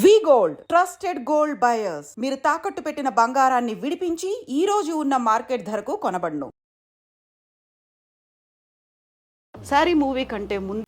వి gold trusted gold buyers. మీరు తాకట్టు పెట్టిన బంగారాన్ని విడిపించి ఈ రోజు ఉన్న మార్కెట్ ధరకు కొనబడును. సారీ మూవీ కంటే ముందు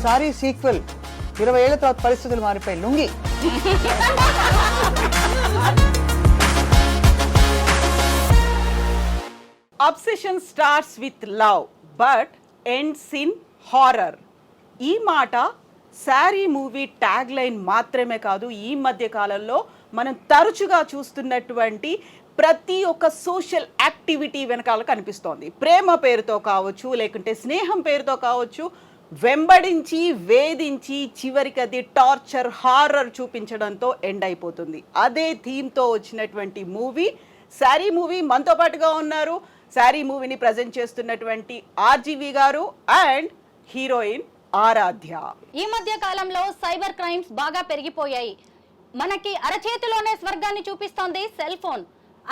సారీ సీక్వెల్ 20 ఏళ్ల తర్వాత పరిస్థితులు మారిపోయి lungi obsession starts with love but ends in horror. ఈ మాట సారీ మూవీ ట్యాగ్ లైన్ మాత్రమే కాదు, ఈ మధ్య కాలంలో మనం తరచుగా చూస్తున్నటువంటి ప్రతి ఒక్క సోషల్ యాక్టివిటీ వెనకాల కనిపిస్తోంది. ప్రేమ పేరుతో కావచ్చు, లేకుంటే స్నేహం పేరుతో కావచ్చు, వెంబడించి వేధించి చివరికి అది టార్చర్ హారర్ చూపించడంతో ఎండ్ అయిపోతుంది. అదే థీమ్తో వచ్చినటువంటి మూవీ సారీ మూవీ. మనతో పాటుగా ఉన్నారు సారీ మూవీని ప్రజెంట్ చేస్తున్నటువంటి RGV గారు అండ్ హీరోయిన్ ఆరాధ్య. ఈ మధ్య కాలంలో సైబర్ క్రైమ్స్ బాగా పెరిగిపోయాయి. మనకి అరచేతిలోనే స్వర్గాన్ని చూపిస్తోంది సెల్ ఫోన్.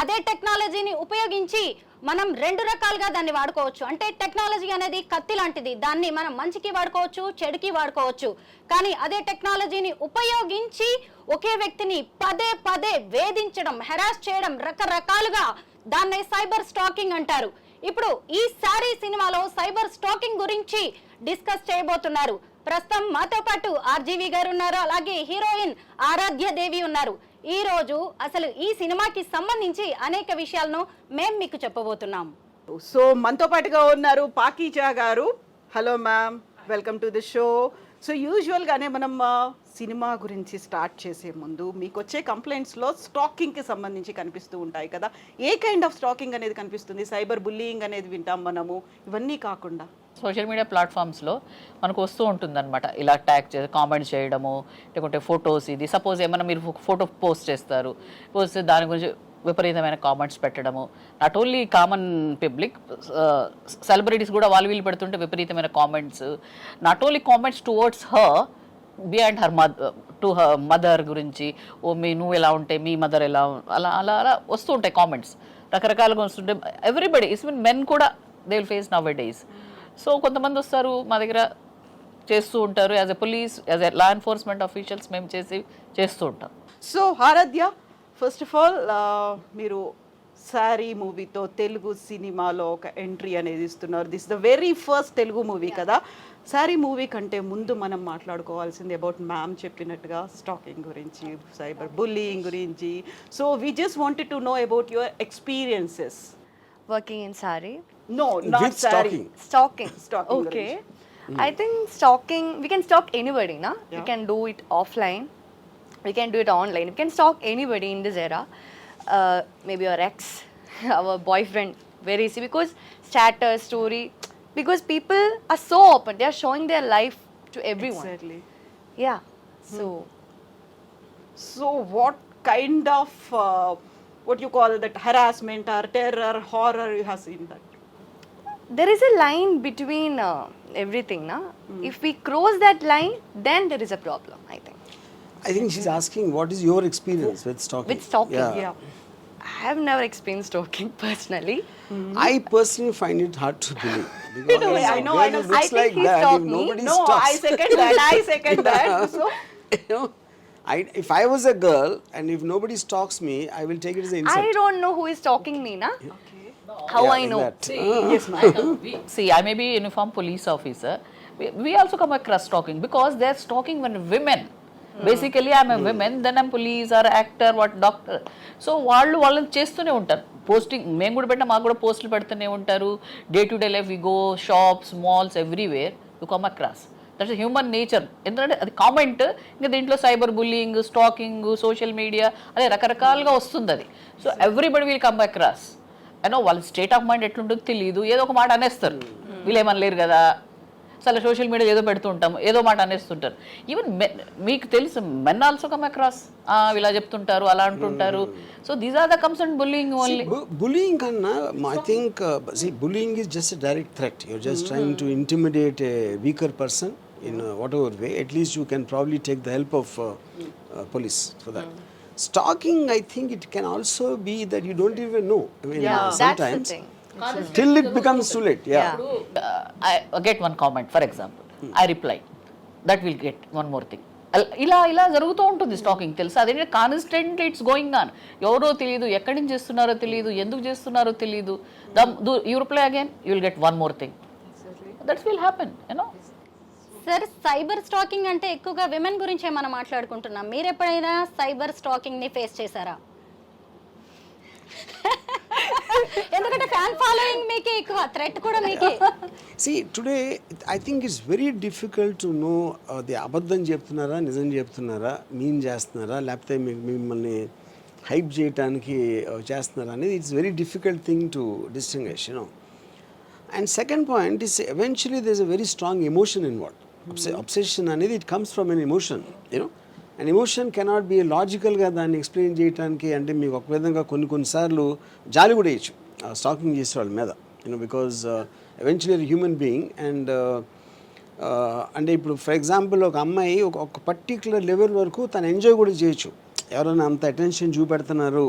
అదే టెక్నాలజీని ఉపయోగించి మనం రెండు రకాలుగా దాన్ని వాడుకోవచ్చు. అంటే టెక్నాలజీ అనేది కత్తి లాంటిది, దాన్ని మనం మంచికి వాడుకోవచ్చు, చెడుకి వాడుకోవచ్చు. కానీ అదే టెక్నాలజీని ఉపయోగించి ఒకే వ్యక్తిని పదే పదే వేధించడం, హెరాస్ చేయడం, రకరకాలుగా దాన్నే సైబర్ స్టాకింగ్ అంటారు. ఇప్పుడు ఈ సారీ సినిమాలో సైబర్ స్టాకింగ్ గురించి డిస్కస్ చేయబోతున్నారు. ప్రస్తుతం మాతో పాటు RGV గారు ఉన్నారు, అలాగే హీరోయిన్ ఆరాధ్య దేవి ఉన్నారు. ఈ రోజు అసలు ఈ సినిమాకి సంబంధించి అనేక విషయాలను మేము మీకు చెప్పబోతున్నాం. సో మనతో పాటుగా ఉన్నారు పాకీజా గారు. Hello ma'am, welcome to the show. So యూజువల్గానే మనం సినిమా గురించి స్టార్ట్ చేసే ముందు మీకు వచ్చే కంప్లైంట్స్లో స్టాకింగ్కి సంబంధించి కనిపిస్తూ ఉంటాయి కదా. ఏ కైండ్ ఆఫ్ స్టాకింగ్ అనేది కనిపిస్తుంది? సైబర్ బుల్లింగ్ అనేది వింటాం మనము, ఇవన్నీ కాకుండా సోషల్ మీడియా ప్లాట్ఫామ్స్లో మనకు వస్తూ ఉంటుందన్నమాట. ఇలా ట్యాగ్ చేసి కామెంట్స్ చేయడము, లేకుంటే ఫొటోస్, ఇది సపోజ్ ఏమైనా మీరు ఫోటో పోస్ట్ చేస్తారు, పోస్ట్ దాని గురించి విపరీతమైన కామెంట్స్ పెట్టడము. Not only common public, celebrities కూడా వాళ్ళు వీళ్ళు పెడుతుంటే విపరీతమైన comments. Not only comments towards her, beyond her to her mother గురించి, ఓ నువ్వు ఎలా ఉంటే మీ మదర్ ఎలా, అలా అలా అలా వస్తూ ఉంటాయి కామెంట్స్. రకరకాలుగా వస్తుంటే ఎవ్రీబడి ఈవెన్ మెన్ కూడా they will face nowadays. So కొంతమంది వస్తారు మా దగ్గర చేస్తూ ఉంటారు. As a police, as a law enforcement officials మేము చేస్తూ ఉంటాం. So Aradhya, first of all మీరు సారీ మూవీతో తెలుగు సినిమాలో ఒక ఎంట్రీ అనేది ఇస్తున్నారు. This the very first Telugu movie కదా. సారీ మూవీ కంటే ముందు మనం మాట్లాడుకోవాల్సింది అబౌట్ మ్యామ్ చెప్పినట్టుగా స్టాకింగ్ గురించి, సైబర్ బుల్లింగ్ గురించి. So we just wanted to know about your experiences working in sari. No, not With sari. Stalking. Stalking Okay. I think stalking, we can stalk anybody, na? We can do it offline, we can do it online. We can stalk anybody in this era. Maybe our ex, our boyfriend, very easy, because status, story, because people are so open, they are showing their life to everyone. Exactly. Yeah, so So what kind of what you call that harassment or terror, horror you have seen that? there is a line between everything, na? If we cross that line, then there is a problem, I think. I think she's asking what is your experience with stalking? With stalking, Yeah. I have never experienced stalking personally. I personally find it hard to believe. Because I know, when I know. it looks I think like he that, stalked if me. nobody No, stalks, I second that. I second that. So you know, if I was a girl and if nobody stalks me, I will take it as an insult. I don't know who is stalking me, na? How Yeah, I like know? that. yes, ma'am. See, I may be a uniformed police officer. We also come across stalking because they're stalking when women. Basically, I'm a woman, then I'm police or actor, what doctor. So వాళ్ళని చేస్తూనే ఉంటారు. Posting మేము కూడా పెట్టినా మాకు కూడా పోస్టులు పెడుతూనే ఉంటారు. Day to day life we go shops malls everywhere you come across. That's human nature. ఎందుకంటే అది కామెంట్, ఇంకా దీంట్లో cyber bullying, stalking, social media అదే రకరకాలుగా వస్తుంది అది. So everybody will come across. అయినో వాళ్ళ స్టేట్ ఆఫ్ మైండ్ ఎట్లుంటుందో తెలియదు, ఏదో ఒక మాట అనేస్తారు. వీళ్ళు ఏమనలేరు కదా, అసలు సోషల్ మీడియా ఏదో పెడుతూ ఉంటాము, ఏదో మాట అనేస్తుంటారు. ఈవెన్ మీకు తెలుసు మెన్ ఆల్సో కమ్ అక్రాస్, ఇలా చెప్తుంటారు, అలా అంటుంటారు. So these are the comes and bullying only. Bullying kanna, I think, see, bullying is just a direct threat. You're just trying to intimidate a weaker person in whatever way. At least you can probably take the help of police for that. Stalking, I think it can also be that you don't even know. I mean, That's the sometimes thing. till it becomes too late. Yeah. I get one comment, for example, I reply, that will get one more thing. ఇలా జరుగుతూ ఉంటుంది stacking, తెలుసు. అదేంటే constantly it's going on. ఎవరో తెలియదు, ఎక్కడి నుంచి చేస్తున్నారో తెలియదు, ఎందుకు చేస్తున్నారో తెలియదు. You reply again, you will get one more thing. That's will happen, you know. Sir, cyber stacking అంటే ఎక్కువగా విమెన్ గురించే మనం మాట్లాడుకుంటున్నాం. మీరు ఎప్పుడైనా సైబర్ స్టాకింగ్ ని ఫేస్ చేశారా? ఎందుకంటే ఫ్యాన్ ఫాలోయింగ్ మీకే ఎక్కువ, థ్రెట్ కూడా మీకే. See, today I think it's very difficult to know the అబద్ధం చెప్తున్నారా, నిజం చెప్తున్నారా, మీన్ చేస్తున్నారా, లేకపోతే మిమ్మల్ని హైప్ చేయడానికి చేస్తున్నారా అనేది it's very difficult thing to distinguish, you know. And second point is eventually there is a very strong emotion in what obsession అనేది. It comes from an emotion, you know. And emotion cannot be లాజికల్గా దాన్ని explain చేయడానికి. అంటే మీకు ఒక విధంగా కొన్నిసార్లు జాలి కూడా వేయచ్చు స్టాకింగ్ చేసే వాళ్ళ మీద, you know, because eventually human being. And అంటే ఇప్పుడు ఫర్ ఎగ్జాంపుల్ ఒక అమ్మాయి ఒక పర్టిక్యులర్ లెవెల్ వరకు తను ఎంజాయ్ కూడా చేయొచ్చు. ఎవరైనా అంత అటెన్షన్ చూపెడుతున్నారు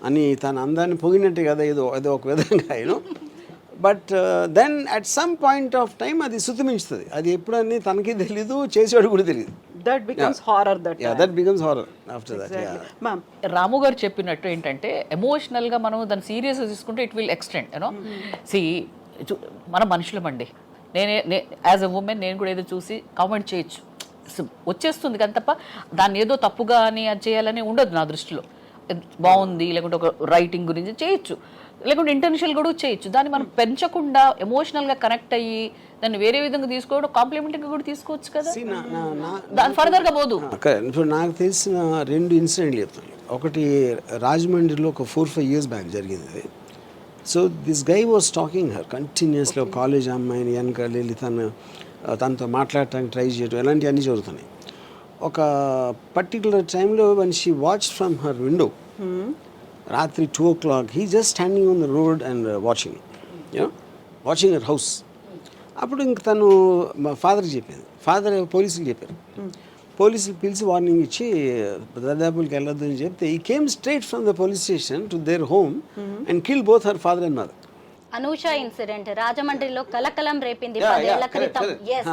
అని తన అందాన్ని పొగినట్టే కదా ఏదో ఒక విధంగా, you know. But then at some point of time అది శుతిమించుతుంది. అది ఎప్పుడని తనకి తెలీదు, చేసేవాడు కూడా తెలియదు. That becomes horror that time. That becomes horror after that. Exactly. Ma'am, రాము గారు చెప్పినట్టు ఏంటంటే ఎమోషనల్గా మనం దాన్ని సీరియస్గా తీసుకుంటే it will extend, you know. See, మనం మనుషులమండి. నేనే యాజ్ ఎ ఉమెన్ నేను కూడా ఏదో చూసి కామెంట్ చేయొచ్చు, వచ్చేస్తుంది కానీ తప్ప దాన్ని ఏదో తప్పుగా అని అది చేయాలని ఉండదు నా దృష్టిలో. బాగుంది లేకుంటే ఒక రైటింగ్ గురించి చేయొచ్చు, లేకుంటే ఇంటెన్షియల్ కూడా చేయొచ్చు. దాన్ని మనం పెంచకుండా ఎమోషనల్గా కనెక్ట్ అయ్యి దాన్ని వేరే విధంగా తీసుకోవడం, కాంప్లిమెంటింగ్గా కూడా తీసుకోవచ్చు కదా, దాని ఫర్దర్గా పోదు. ఇప్పుడు నాకు తెలిసిన 2 ఇన్సిడెంట్లు చెప్తాను. ఒకటి రాజమండ్రిలో ఒక 4-5 years బ్యాక్ జరిగింది. So this guy was talking her continuously. ఒక కాలేజ్ అమ్మాయిని వెనకాల వెళ్ళి తనతో మాట్లాడటానికి ట్రై చేయడం, ఇలాంటివన్నీ జరుగుతున్నాయి. ఒక పర్టికులర్ టైంలో one she watch from her window, రాత్రి 2 o'clock, he just standing on the road and watching her house. అప్పుడు ఇంక తను మా ఫాదర్కి చెప్పింది. ఫాదర్ పోలీసులు చెప్పారు. పోలీసులు పిలిచి వార్నింగ్ ఇచ్చి దర్దాపులకి వెళ్ళొద్దు అని చెప్తే ఈ came straight from the police station to their home and kill both her father and mother. Anusha incident రాజమండ్రిలో కలకలం రేపింది 10 ఏళ్ల క్రితం. Yes.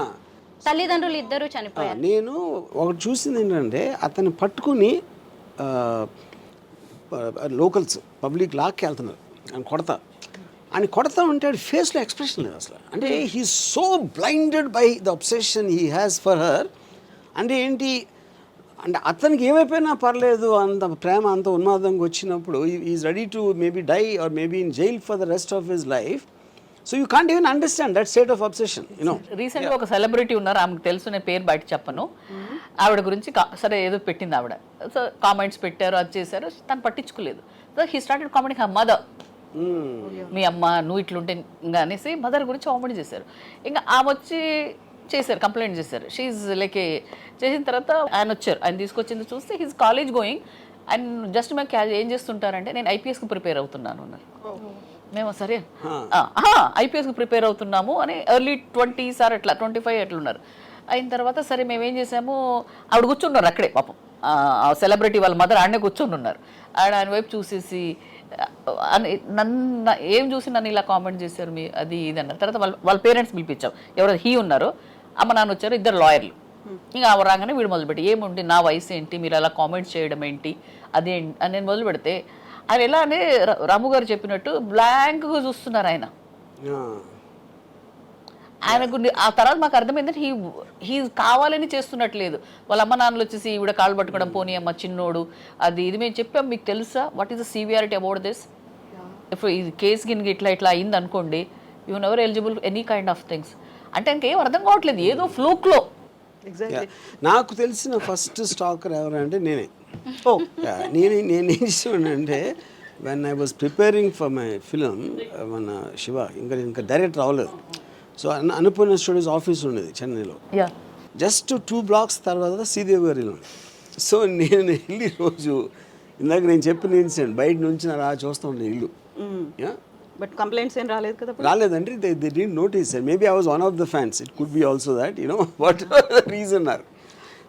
తల్లిదండ్రులు ఇద్దరు చనిపోయారు. నేను ఒకటి చూసింది ఏంటంటే అతన్ని పట్టుకుని లోకల్స్ పబ్లిక్ లాక్కి వెళ్తున్నారు అని కొడతా ఉంటే ఫేస్లో ఎక్స్ప్రెషన్ లేదు అసలు. అంటే he so blinded by the obsession he has for her. అంటే ఏంటి అంటే అతనికి ఏమైపోయినా పర్లేదు, అంత ప్రేమ అంత ఉన్మాదంగా వచ్చినప్పుడు is ready to maybe die or maybe in jail for the rest of his life. So you can't even understand that state of obsession, you know. రీసెంట్గా ఒక సెలబ్రిటీ ఉన్నారు, ఆమెకు తెలుసు, నేను పేరు బయట చెప్పను. ఆవిడ గురించి సరే ఏదో పెట్టింది ఆవిడ, సో కామెంట్స్ పెట్టారు, అది చేశారు, తను పట్టించుకోలేదు. So he started commenting her mother. మీ అమ్మ నువ్వు ఇట్లుంటే ఇంకా అనేసి మదర్ గురించి కామెంట్ చేశారు. ఇంకా ఆమె వచ్చి చేశారు, కంప్లైంట్ చేశారు. షీఈ్ లైక్ చేసిన తర్వాత ఆయన వచ్చారు, ఆయన తీసుకొచ్చింది చూస్తే he's college going and just మేము ఏం చేస్తుంటారంటే నేను ఐపీఎస్కి ప్రిపేర్ అవుతున్నాను అన్నారు. మేము సరే ఐపీఎస్కి ప్రిపేర్ అవుతున్నాము అని ఎర్లీ 20s ఆర్ అట్లా 25 అట్లున్నారు. అయిన తర్వాత సరే మేము ఏం చేసాము, ఆవిడ కూర్చున్నారు అక్కడే పాపం, ఆ సెలబ్రిటీ వాళ్ళ మదర్ ఆడనే కూర్చొని ఉన్నారు. ఆయన వైపు చూసేసి నన్ను ఏం చూసి నన్ను ఇలా కామెంట్ చేశారు మీ అది ఇది అన్నారు. తర్వాత వాళ్ళ పేరెంట్స్ పిలిపించాం, ఎవరైతే హీ ఉన్నారో అమ్మ నాన్న వచ్చారు, ఇద్దరు లాయర్లు. ఇంకా ఆవిడ రాగానే వీడు మొదలుపెట్టి ఏముంది నా వయసు ఏంటి, మీరు అలా కామెంట్స్ చేయడం ఏంటి అదే అని నేను మొదలు పెడితే ఆయన ఎలా అంటే రాము గారు చెప్పినట్టు బ్లాంక్గా చూస్తున్నారు ఆయన. ఆయనకు ఆ తర్వాత మాకు అర్థమైందంటే హీ కావాలని చేస్తున్నట్లేదు. వాళ్ళ అమ్మ నాన్నలు వచ్చేసి ఈవిడ కాళ్ళు పట్టుకోవడం, పోనీ అమ్మ చిన్నోడు అది ఇది మేము చెప్పాం, మీకు తెలుసా what is the severity about this, ఇప్పుడు ఈ కేసు గిన్ ఇట్లా అయింది అనుకోండి, you never eligible any kind of things అంటే ఇంకేం అర్థం కావట్లేదు, ఏదో ఫ్లూక్లో. నాకు తెలిసిన ఫస్ట్ స్టాకర్ ఎవరంటే నేనే. నేనేం చేసానంటే when I was preparing for my film, మన శివ ఇంకా డైరెక్ట్ రావలేదు. సో అనుపూర్ణ స్టూడియోస్ ఆఫీస్ ఉండేది చెన్నైలో, జస్ట్ 2 blocks తర్వాత శ్రీదేవి గారి ఇల్లు. సో నేను వెళ్ళి రోజు ఇందాక నేను చెప్పిన ఇన్సిడెంట్ బయట నుంచి అలా చూస్తూ ఉండే ఇల్లు. బట్ కంప్లైంట్స్ ఏం రాలేదు కదా? రాలేదండి, they didn't notice. Maybe I was one of the fans, it could be also that, you know what reason are.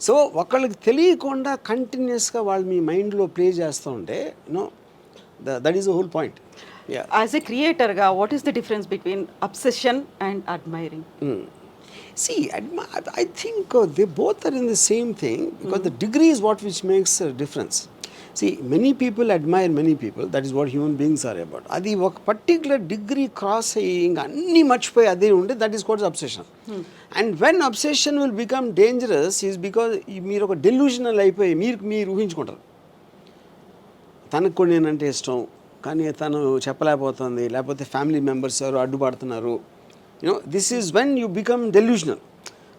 So ఒకళ్ళకి తెలియకుండా కంటిన్యూస్గా వాళ్ళు మీ మైండ్లో ప్లే చేస్తూ ఉంటే you know that is the whole point. As a క్రియేటర్గా what is the difference between obsession and admiring? See, I think they both are in the same thing because the degree is what which makes a difference. See, many people admire many people, that is what human beings are about. Adi oka particular degree cross aying anni marchipoyi ade unde, that is called obsession. And when obsession will become dangerous is because meer oka delusional అయిపోయి మీరు ఊహించుకుంటారు, తనకు కూడా నేనంటే ఇష్టం కానీ తను చెప్పలేకపోతుంది, లేకపోతే family members ఎవరు అడ్డుపడుతున్నారు. This is when you become delusional,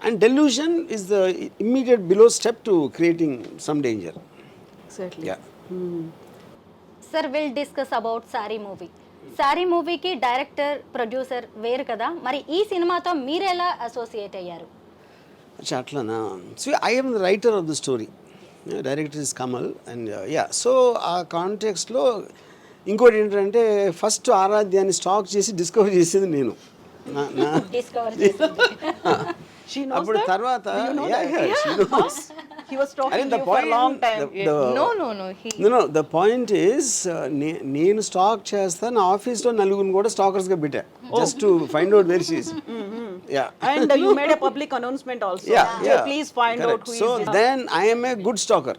and delusion is the immediate below step to creating some danger. Exactly. Yeah. Sir will discuss about sorry movie. Sorry మూవీకి డైరెక్టర్ ప్రొడ్యూసర్ వేరు కదా, మరి ఈ సినిమాతో మీరు ఎలా అసోసియేట్ అయ్యారు? అట్లానా? So I am the writer of the story. Director is Kamal, and so ఆ కాంటెక్స్ట్లో ఇంకోటి ఏంటంటే ఫస్ట్ ఆరాధ్యాన్ని స్టాక్ చేసి డిస్కవర్ చేసేది నేను. డిస్కవర్ She knows అప్పుడు that? తర్వాత Do you know yeah, that? she knows. He was talking And to you for a long time. No, the point is నేను stock చేస్తాను, ఆఫీస్లో నలుగురిని కూడా స్టాకర్స్గా పెట్టా, just to find out where she is. And you made a public announcement also. Yeah. Please find out who So is this. then I am a good stalker.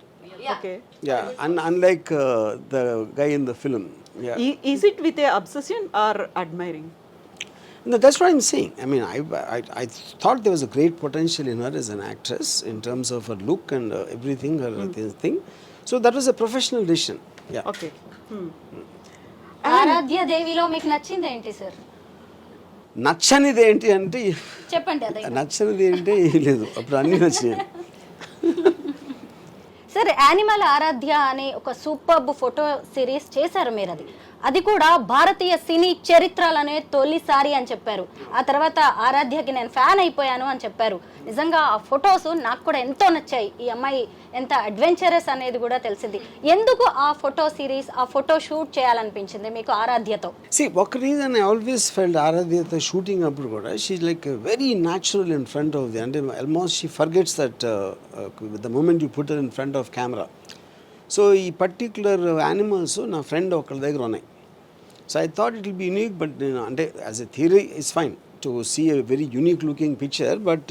Okay. Unlike the guy in the film. Is it with a obsession or admiring? No, that's what I'm saying. I mean, I thought there was a great potential in her as an actress in terms of her look and everything, her thing. So that was a professional decision. Yeah. Okay. ఆరాధ్య దేవిలో మీకు నచ్చింది ఏంటి sir? నచ్చనిది ఏంటి అంటే చెప్పండి. అదే నచ్చనిది ఏంటి లేదు, అప్పుడు అన్నీ నచ్చినాయి. సార్ యానిమల్ ఆరాధ్య అనే ఒక సూపర్బ్ ఫోటో సిరీస్ చేశారు మీరు, అది కూడా భారతీయ సినీ చరిత్రలోనే తొలిసారి అని చెప్పారు. ఆ తర్వాత ఆరాధ్యకి నేను ఫ్యాన్ అయిపోయాను అని చెప్పారు. నిజంగా ఆ ఫొటోస్ నాకు కూడా ఎంతో నచ్చాయి. ఈ అమ్మాయి ఎంత అడ్వెంచరస్ అనేది కూడా తెలిసింది. ఎందుకు ఆ ఫోటో సిరీస్, ఆ ఫోటో షూట్ చేయాలనిపించింది మీకు ఆరాధ్యతో? ఒక రీజన్ ఐ ఆల్వేస్ ఫెల్ట్ ఆరాధ్యతో షూటింగ్ అప్పుడు కూడా she like very natural in front of the, అంటే almost she forgets that the moment you put in front of camera. So ఈ పర్టిక్యులర్ యానిమల్స్ నా ఫ్రెండ్ ఒకళ్ళ దగ్గర ఉన్నాయి. So I thought it will be unique, but as a theory it's fine to see a very unique looking picture, but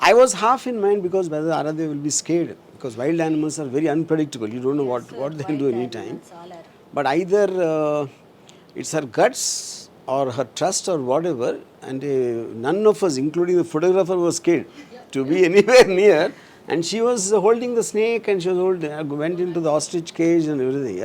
I was half in mind because whether Aradhya will be scared, because wild animals are very unpredictable, you don't know what they can do anytime. But either it's her guts or her trust or whatever, and none of us, including the photographer, was scared to be anywhere near, and she was holding the snake and she was went into the ostrich cage and everything.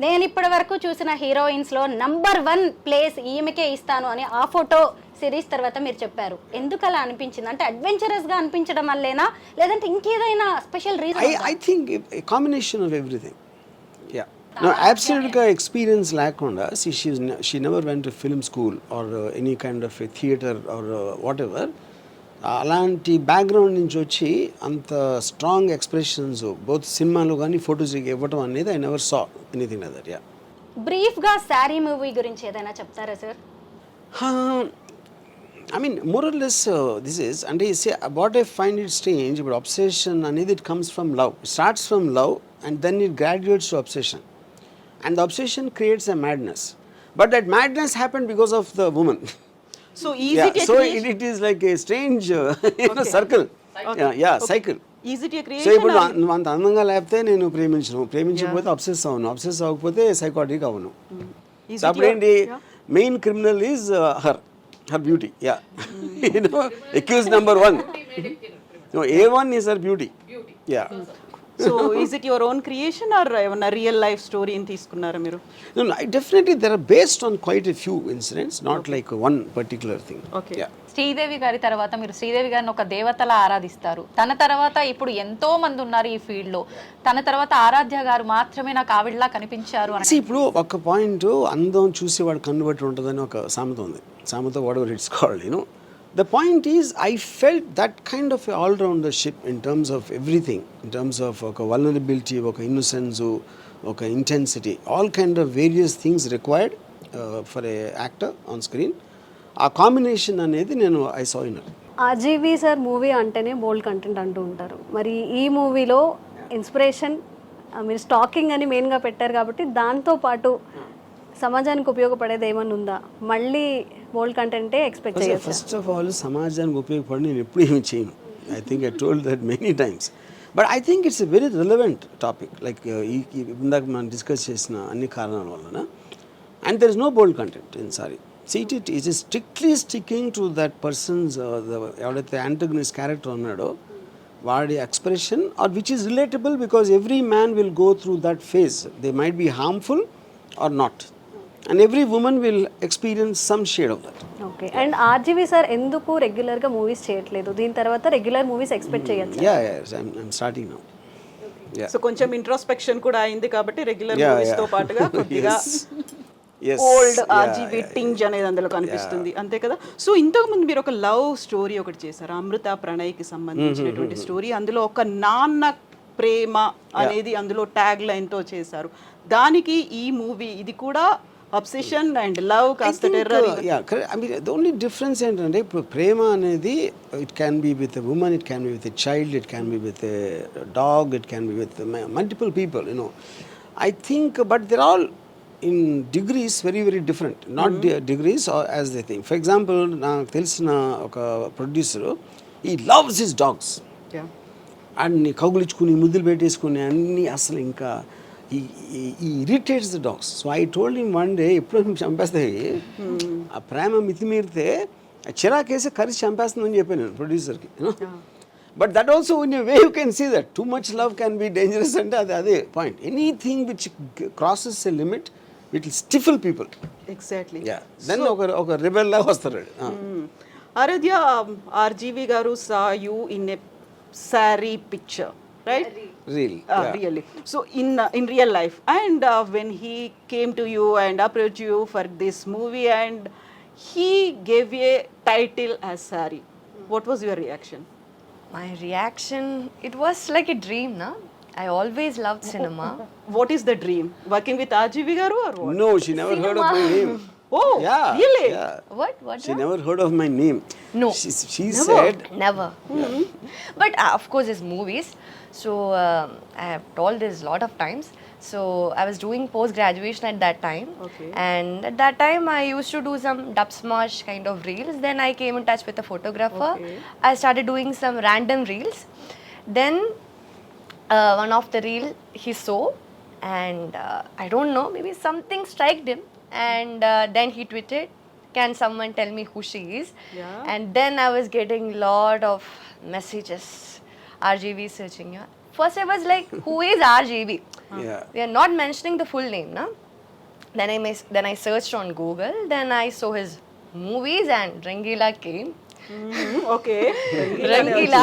నేను ఇప్పటి వరకు చూసిన heroines లో #1 place ఈమెకే ఇస్తాను అని ఆ photo series తర్వాత మీరు చెప్పారు. ఎందుకు అలా అనిపించింది? అంటే అడ్వెంచరస్ గా అనిపించడం వల్లేనా, లేదంటే ఇంకేదైనా special reason? I think a combination of everything. Yeah. No, absolutely experience లేకుండా she never went to film school or any kind of a theater or whatever. అలాంటి బ్యాక్గ్రౌండ్ నుంచి వచ్చి అంత స్ట్రాంగ్ ఎక్స్ప్రెషన్స్ బోత్ సినిమాలో కానీ ఫొటోస్ ఇవ్వటం అనేది I never saw anything like that. Yeah. Brief గా శారీ మూవీ గురించి ఏదైనా చెప్తారా sir? I mean, more or less, this is, and I say, what I find it strange, but obsession, and it comes from love. It starts from love, and then it graduates to obsession. And the obsession creates a madness. But that madness happened because of the woman. So easy to So it is like a strange, circle. Yeah, cycle. Easy to so creation. ఇప్పుడు నువ్వు అంత అందంగా లేకపోతే నేను ప్రేమించకపోతే obsess అవును, obsess అవ్వకపోతే psychotic అవును. సో అప్పుడేంటి, main criminal is her beauty. Yeah. You know, accused number 1. No, A1 is her beauty. Yeah. So is it your own creation or ఏమన్నా రియల్ లైఫ్ స్టోరీని తీసుకున్నారా మీరు? No, definitely they are based on quite a few incidents, not like one particular thing. Okay. Yeah. Sridevi గారి తర్వాత మీరు శ్రీదేవి గారిని ఒక దేవతలా ఆరాధిస్తారు. తన తర్వాత ఇప్పుడు ఎంతో మంది ఉన్నారు ఈ ఫీల్డ్ లో. తన తర్వాత ఆరాధ్య గారు మాత్రమే నాకు ఆవిడలా కనిపించారు అని. See, ఇప్పుడు ఒక పాయింట్, అందం చూసేవాడు కన్ను బట్టి ఉంటుందని ఒక సామెత ఉంది. సామెత what ever it's called, you know. The point is, I felt that kind of all-roundership in terms of everything, in terms of vulnerability, innocence, intensity, all kind of various things required for a actor on screen. ఆ combination అనేది నేను I saw in her. RGV sir movie అంటేనే బోల్డ్ content అంటూ ఉంటారు. మరి ఈ మూవీలో inspiration మీరు స్టాకింగ్ అని మెయిన్గా పెట్టారు కాబట్టి దాంతో పాటు సమాజానికి ఉపయోగపడేది ఏమన్నా ఉందా? మళ్ళీ బోల్డ్ కంటెంటే ఎక్స్పెక్ట్ చేయొచ్చు. ఫస్ట్ ఆఫ్ ఆల్ సమాజానికి ఉపయోగపడి నేను ఎప్పుడు ఏమి చేయను. I think I told that many times. But I think it's a very relevant topic. Like ఇందాక మనం డిస్కస్ చేసిన అన్ని కారణాల వలన, and there is no bold content in Saaree. See, it is strictly sticking to that person's ఎవడైతే antagonist character ఉన్నాడో వాడి expression, or which is relatable, because every man will go through that phase. They might be harmful or not, and every woman will experience some shade of that. Okay. And RGV sir ఎందుకు రెగ్యులర్గా movies చేయట్లేదు? దీని తర్వాత regular movies expect చేయొచ్చు? I'm starting now. So కొంచెం introspection కూడా అయింది కాబట్టి రెగ్యులర్ మూవీస్ తో పాటుగా కొద్దిగా Yes. ఓల్డ్ ఆర్జీవీ టింజ్ అనేది అందులో కనిపిస్తుంది, అంతే కదా? సో ఇంతకు ముందు మీరు ఒక లవ్ స్టోరీ ఒకటి చేశారు, అమృత ప్రణయ్కి సంబంధించినటువంటి స్టోరీ. అందులో ఒక నాన్న ప్రేమ అనేది అందులో ట్యాగ్ లైన్ తో చేశారు. దానికి ఈ మూవీ ఇది కూడా అబ్సెషన్ అండ్ లవ్ కాస్త terror. I mean the only difference ఏంటంటే, ఇప్పుడు ప్రేమ అనేది it can be with a women, it can be with a child, it can be with a dog, it can be with multiple people, you know. I think but there all in degrees very very different, not degrees or as they think. For example, నాకు తెలిసిన ఒక producer, he loves his dogs. అన్ని కౌగులించుకుని ముద్దులు పెట్టేసుకుని అన్ని, అసలు ఇంకా he irritates the dogs. So I told him one day, ఎప్పుడు చంపేస్తాయి ఆ ప్రేమ మితిమీరితే చిరాకేసి కరిసి చంపేస్తుందని చెప్పాను నేను ప్రొడ్యూసర్కి, you know. But that also, in a way, you can see that too much love can be dangerous, and అదే point. Anything which crosses a limit, it will stifle people. Exactly. Then ఒక rebel లాగా వస్తారు. ఆరాధ్య, RGV గారు saw you in a saree picture, right? Really. Really. So in real life, and when he came to you and approached you for this movie, and he gave a title as saree, what was your reaction? My reaction, it was like a dream, na? I always loved cinema. What is the dream? Working with RGV garu or what? No, she never heard of my name. Oh, Yeah. really? Yeah. What? She never heard of my name. No. She said. Never. But of course, there's movies. So I have told this a lot of times. So I was doing post-graduation at that time. Okay. And at that time, I used to do some dub smash kind of reels. Then I came in touch with a photographer. Okay. I started doing some random reels. Then one of the reel he saw, and I don't know, maybe something struck him. And then he tweeted, "Can someone tell me who she is?" Yeah. And then I was getting lot of messages, RGV searching. First I was like, who is RGV? Yeah. We are not mentioning the full name, na? Then I searched on Google. Then I saw his movies, and Rangila came. Okay Rangila.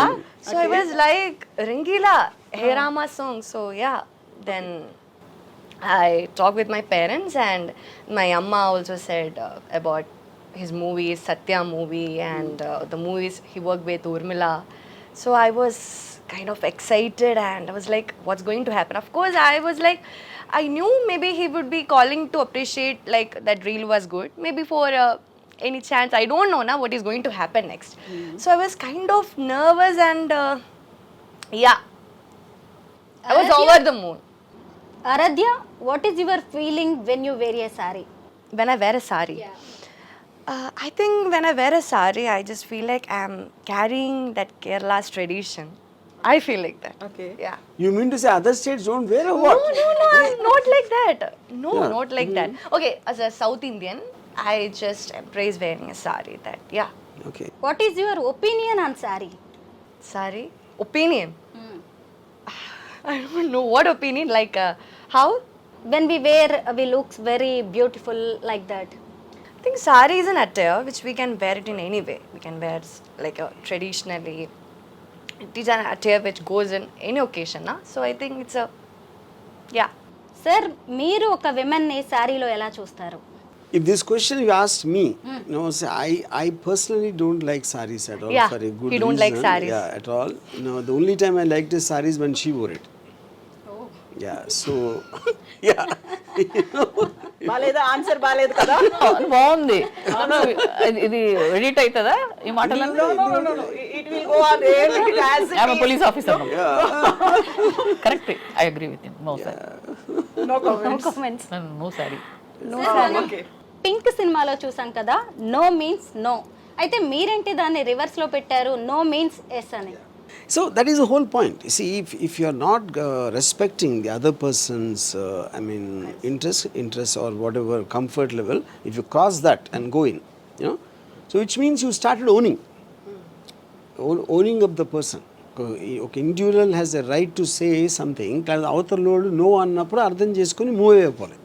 So I was like, Rangila, Hey Rama song. So yeah, then I talked with my parents, and my amma also said about his movies, Satya movie, and the movies he worked with Urmila. So I was kind of excited, and I was like, what's going to happen? Of course, I was like, I knew maybe he would be calling to appreciate like that reel was good. Maybe for any chance, I don't know now what is going to happen next. So I was kind of nervous, and yeah, I was over the moon. Aradhya, what is your feeling when you wear a sari? When I wear a sari, I think when I wear a sari, I just feel like I'm carrying that Kerala's tradition. I feel like that. Okay. Yeah. You mean to say other states don't wear or what? No, I'm not like that. No, not like that. Okay, as a South Indian, I just embrace wearing a sari. That, yeah. Okay. What is your opinion on sari? Sari? Opinion? I don't know. What opinion? Like, how? When we wear, we looks very beautiful like that. I think sari is an attire which we can wear it in any way. We can wear like traditionally. It is an attire which goes in any occasion, na? So I think it's a, yeah. Sir మీరు ఒక విమెన్ని శారీలో ఎలా చూస్తారు? If this question you asked me, no, say I personally don't like saris at all. Yeah, for a good he don't like reason. saris. Yeah, at all. No, the only time I liked his saris when she wore it. Yeah, so yeah, you know. బాలేదు, answer బాలేదు కదా. బాగుంది. ఇది edit అవుతుందా ఈ మాటలు? It will go on air as I am a police officer. Correct, I agree with him. No sorry. No comments. No sorry. Okay. Pink సినిమాలో చూసాం కదా, నో మీన్స్ నో. అయితే మీరేంటి దాన్ని రివర్స్ లో పెట్టారు, నో మీన్స్ ఎస్ అని? So that is the whole point. You see, if you are not respecting the other person's, interest or whatever comfort level, if you cross that and go in, you know, so which means you started owning up the person. Okay, individual has a right to say something. అవతల load no అన్నప్పుడు అర్థం చేసుకుని move అయిపోవాలి.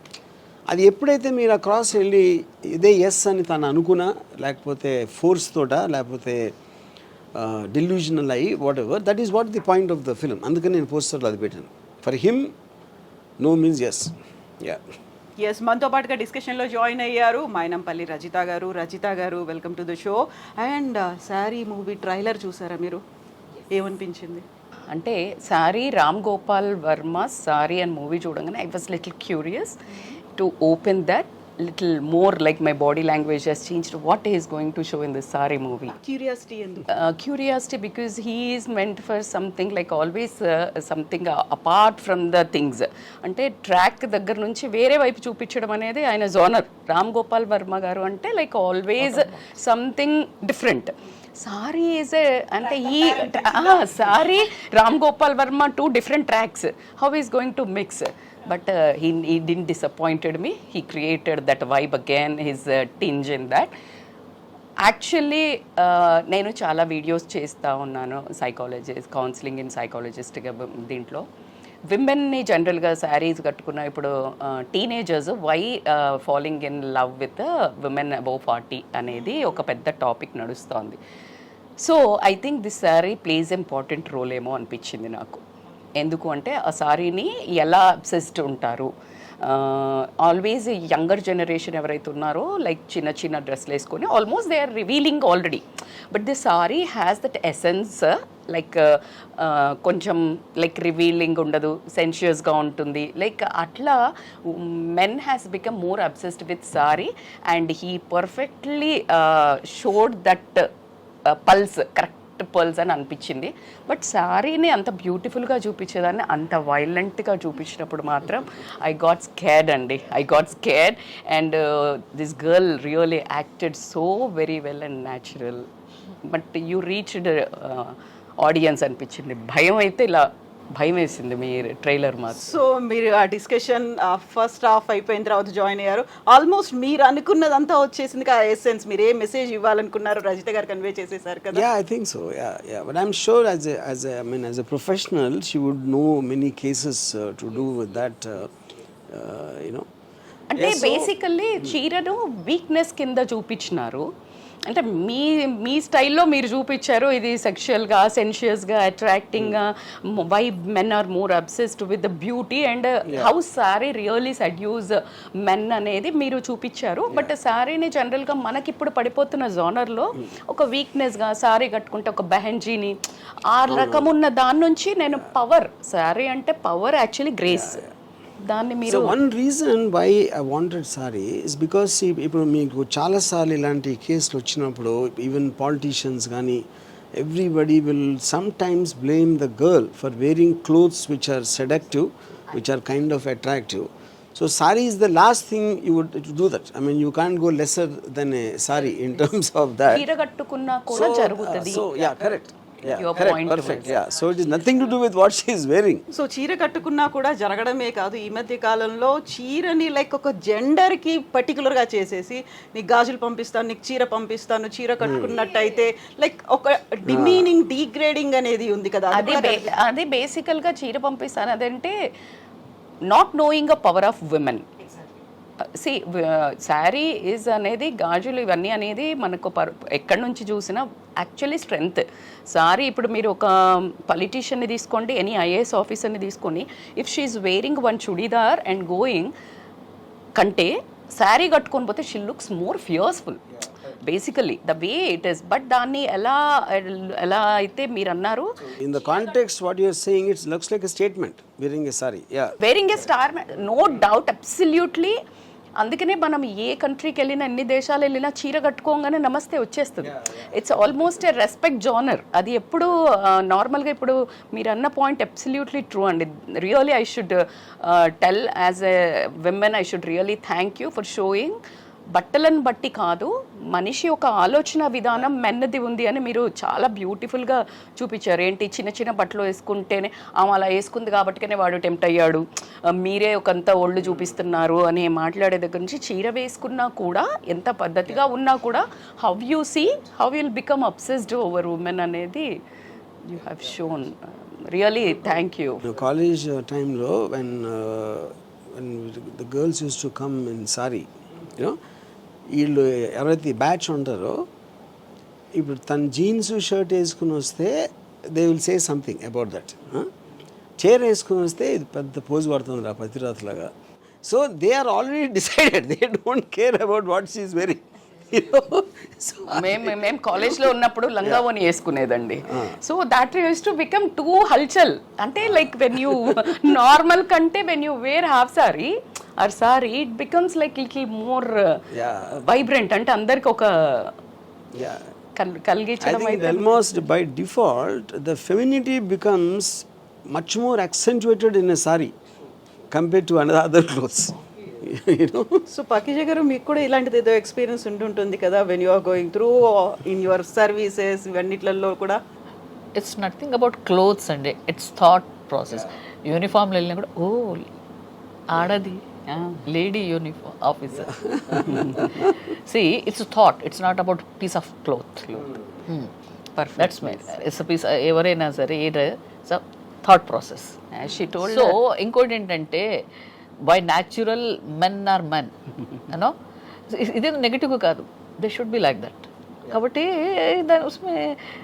అది ఎప్పుడైతే మీరు ఆ cross వెళ్ళి ఇదే ఎస్ అని తను అనుకున్నా, లేకపోతే ఫోర్స్ తోట, లేకపోతే డెల్యూజనల్ అయ్యి whatever, that is what the point of the film. అందుకని నేను పోస్టర్లో అది పెట్టాను. For him no means yes. Ya. Yes, మనతో పాటుగా డిస్కషన్లో జాయిన్ అయ్యారు మైనంపల్లి రజిత గారు welcome to the show. And sari movie trailer చూసారా మీరు? ఏమనిపించింది? అంటే sorry Ram Gopal Varma Sari and movie చూడగానే I was little curious to open that little more, like my body language has changed. What he is going to show in this Sari movie? Curiosity ఎందుకు? Curiosity because he is meant for something like always something apart from the things. అంటే track దగ్గర నుంచి వేరే వైపు చూపించడం అనేది ఆయన genre. Ram Gopal Varma గారు అంటే like always something different. Sorry is అంటే ఈ sorry Ram Gopal Varma 2 different tracks. How he is going to mix? But he didn't disappointed me. He created that vibe again, his tinge in that. Actually, నేను చాలా videos చేస్తూ ఉన్నాను, psychologist, counselling in సైకాలజిస్ట్గా దీంట్లో. విమెన్ని జనరల్గా శారీస్ కట్టుకున్న ఇప్పుడు teenagers why falling in love with women above 40 అనేది ఒక పెద్ద టాపిక్ నడుస్తోంది. So I think this Saaree plays important role ఏమో అనిపించింది నాకు. ఎందుకు అంటే ఆ సారీని ఎలా అబ్సెస్డ్ ఉంటారు, ఆల్వేస్ యంగర్ జనరేషన్ ఎవరైతే ఉన్నారో లైక్ చిన్న చిన్న డ్రెస్లు వేసుకొని almost they are revealing already. But the Saaree has that essence, like కొంచెం లైక్ రివీలింగ్ ఉండదు, సెన్షియస్గా ఉంటుంది. లైక్ అట్లా men has become more obsessed with sari and he perfectly showed that pulse, correct pulse అని అనిపించింది. బట్ శారీని అంత బ్యూటిఫుల్గా చూపించేదాన్ని అంత వైలెంట్గా చూపించినప్పుడు మాత్రం ఐ గాట్ స్కేర్డ్ అండి. I got scared and this girl really acted so very well and natural. But you reached audience అనిపించింది. భయం అయితే ఇలా భయం వేసింది మీ ట్రైలర్ మాకు. సో మీరు ఆ డిస్కషన్ ఫస్ట్ హాఫ్ అయిపోయిన తర్వాత జాయిన్ అయ్యారు. ఆల్మోస్ట్ మీరు అనుకున్నదంతా వచ్చేసింది ఆ ఎసెన్స్. మీరు ఏ మెసేజ్ ఇవ్వాలనుకున్నారు రజిత గారు కన్వే చేసేసారు కదా. Yeah, I think so. Yeah. But I'm sure as a professional, she would know many cases to do with that. అంటే బేసికల్లీ చీరను వీక్నెస్ కింద చూపించినారు. అంటే మీ స్టైల్లో మీరు చూపించారు ఇది సెక్షువల్గా, సెన్షియస్గా, అట్రాక్టింగ్గా, why men are more obsessed with the beauty and how sari really seduce men అనేది మీరు చూపించారు. బట్ సారీని జనరల్గా మనకి ఇప్పుడు పడిపోతున్న జోనర్లో ఒక వీక్నెస్గా సారీ కట్టుకుంటే ఒక బెహెంజీని ఆ రకం ఉన్న దాని నుంచి నేను పవర్, సారీ అంటే పవర్ యాక్చువల్లీ గ్రేస్, దాన్ని మీరు. So one reason why I wanted Saaree is because ఇప్పుడు మీకు చాలాసార్లు ఇలాంటి కేసులు వచ్చినప్పుడు ఈవెన్ పాలిటీషియన్స్ కానీ everybody will sometimes blame the girl for wearing clothes which are seductive, which are kind of attractive. So sari is the last thing you would do that. I mean, you can't go lesser than a sari in terms of that. చీర కట్టుకున్నా కూడా జరుగుతుంది. So yeah, correct. Yeah, Your correct, point perfect. Yeah, so it is nothing to do with what she is wearing. So చీర కట్టుకున్నా కూడా జరగడమే కాదు, ఈ మధ్య కాలంలో చీరని లైక్ ఒక జెండర్కి పర్టికులర్గా చేసేసి నీకు గాజులు పంపిస్తాను, నీకు చీర పంపిస్తాను, చీర కట్టుకున్నట్టయితే లైక్ ఒక డిమీనింగ్, డీగ్రేడింగ్ అనేది ఉంది కదా. అది బేసికల్గా చీర పంపిస్తాను అదంటే not knowing a power of women. See sari is అనేది, గాజులు ఇవన్నీ అనేది మనకు ఎక్కడి నుంచి చూసినా యాక్చువల్లీ స్ట్రెంగ్త్. సారీ ఇప్పుడు మీరు ఒక పొలిటీషియన్ని తీసుకోండి, ఎనీ ఐఏఎస్ ఆఫీసర్ని తీసుకొని, if she is wearing one churidar and going కంటే శారీ కట్టుకొని పోతే she looks more fearful basically the way it is. But దాన్ని ఎలా అయితే మీరు అన్నారు, In the context what you are saying, it looks like a statement, wearing a sari. Yeah. Wearing a star, no doubt, absolutely. అందుకనే మనం ఏ కంట్రీకి వెళ్ళినా, ఎన్ని దేశాలు వెళ్ళినా చీర కట్టుకోగానే నమస్తే వచ్చేస్తుంది. It's almost A respect genre. అది ఎప్పుడు నార్మల్గా, ఇప్పుడు మీరు అన్న పాయింట్ అబ్సల్యూట్లీ ట్రూ అండి. Really I should tell as a women, I should really thank you for showing. బట్టలను బట్టి కాదు, మనిషి ఒక ఆలోచన విధానం మెన్నది ఉంది అని మీరు చాలా బ్యూటిఫుల్గా చూపించారు. ఏంటి చిన్న చిన్న బట్టలు వేసుకుంటేనే ఆమె అలా వేసుకుంది కాబట్టినే వాడు టెంప్ట్ అయ్యాడు, మీరే ఒకంత ఒళ్ళు చూపిస్తున్నారు అని మాట్లాడే దగ్గర నుంచి, చీర వేసుకున్నా కూడా ఎంత పద్ధతిగా ఉన్నా కూడా how you see how will become obsessed over women అనేది you have shown. Really thank you. College టైంలో when the girls used to come in sari, వీళ్ళు ఎవరైతే బ్యాచ్ ఉంటారో, ఇప్పుడు తన జీన్స్ షర్ట్ వేసుకుని వస్తే they will say something about that. చీర వేసుకుని వస్తే ఇది పెద్ద పోజు పడుతుంది రా పతిరాత్లాగా. So they are already decided, they don't care about what she is wearing. మేము కాలేజ్లో ఉన్నప్పుడు లంగావోని వేసుకునేదండి. So that use to become too హల్చల్. అంటే లైక్ వెన్ యూ నార్మల్ కంటే when you wear half sari or sari, it becomes like little more vibrant. అంటే అందరికి ఒక కలిగించడం. Almost by default the femininity becomes much more accentuated in a sari compared to other clothes. So Pakija గారు, మీకు కూడా ఇలాంటిది ఏదో ఎక్స్పీరియన్స్ ఉంటుంటుంది కదా, when you are going through in your services ఇవన్నిట్లలో కూడా. ఇట్స్ నథింగ్ అబౌట్ క్లోత్స్ అండి, ఇట్స్ థాట్ ప్రాసెస్. యూనిఫామ్లో వెళ్ళినా కూడా ఓ ఆడది, lady uniform officer. See it's thought, it's not about piece of cloth. That's my it's piece. ఎవరైనా సరే ఇట్స్ థాట్ ప్రాసెస్. సో ఇంకోటి ఏంటంటే, by natural men are men, you know, ఇదే నెగిటివ్ కాదు, they should be like that. కాబట్టి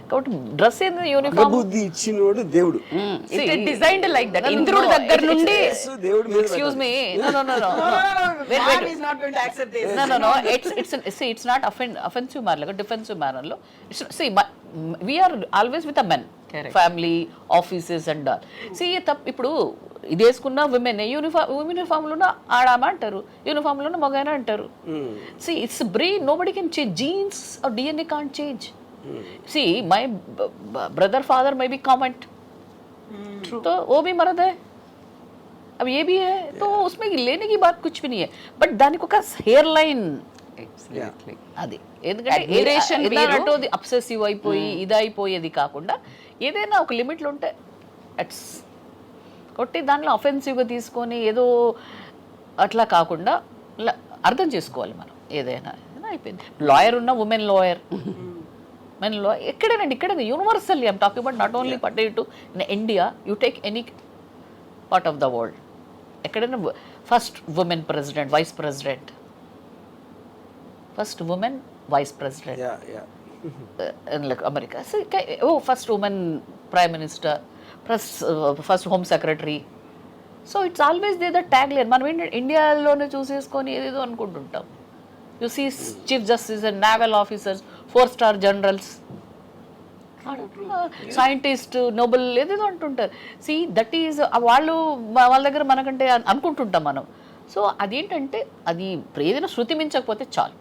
కాబట్టి dress ఏంది, uniform బుద్ధి ఇచ్చినోడు దేవుడు, డిజైన్డ్ లైక్ దట్. ఇంద్రుడి దగ్గర నుండి, excuse me, it's not offensive manner, defensive మ్యానర్లో. We are always with a men, family, offices and all. ఇప్పుడు ఇది వేసుకున్న విమెన్, యూనిఫామ్లోనే ఆడామ అంటారు, యూనిఫామ్లోనే మగైనా అంటారు. It's brain, nobody can change. Jeans और DNA can't change. See, my brother father may be comment, तो वो भी मर्द है, अब ये भी है, तो उसमें लेने की बात कुछ भी नहीं है. बट దానికి ఒక హెయిర్ లైన్ అది, ఎందుకంటే అబ్సెసివ్ అయిపోయి ఇది అయిపోయేది కాకుండా ఏదైనా ఒక లిమిట్లో ఉంటే ఇట్స్ కాబట్టి దాంట్లో అఫెన్సివ్గా తీసుకొని ఏదో అట్లా కాకుండా అర్థం చేసుకోవాలి మనం ఏదైనా అయిపోయింది. లాయర్ ఉన్న ఉమెన్ లాయర్, మెన్ లాయర్ ఎక్కడైనా universally I'm talking about not only particular to in India, you take any part of the world, ఎక్కడైనా first women president, vice president, first women vice president like America. So, first woman prime minister, first home secretary. So it's always there the tagline. మనం ఇండియాలోనే చూసేసుకొని ఏదేదో అనుకుంటుంటాం. You see chief justice and naval officers, 4-star generals, scientist, Nobel ఏదేదో అంటుంటారు. See that is వాళ్ళు వాళ్ళ దగ్గర మనకంటే అనుకుంటుంటాం మనం. సో అదేంటంటే అది ఏదైనా శృతి మించకపోతే చాలు.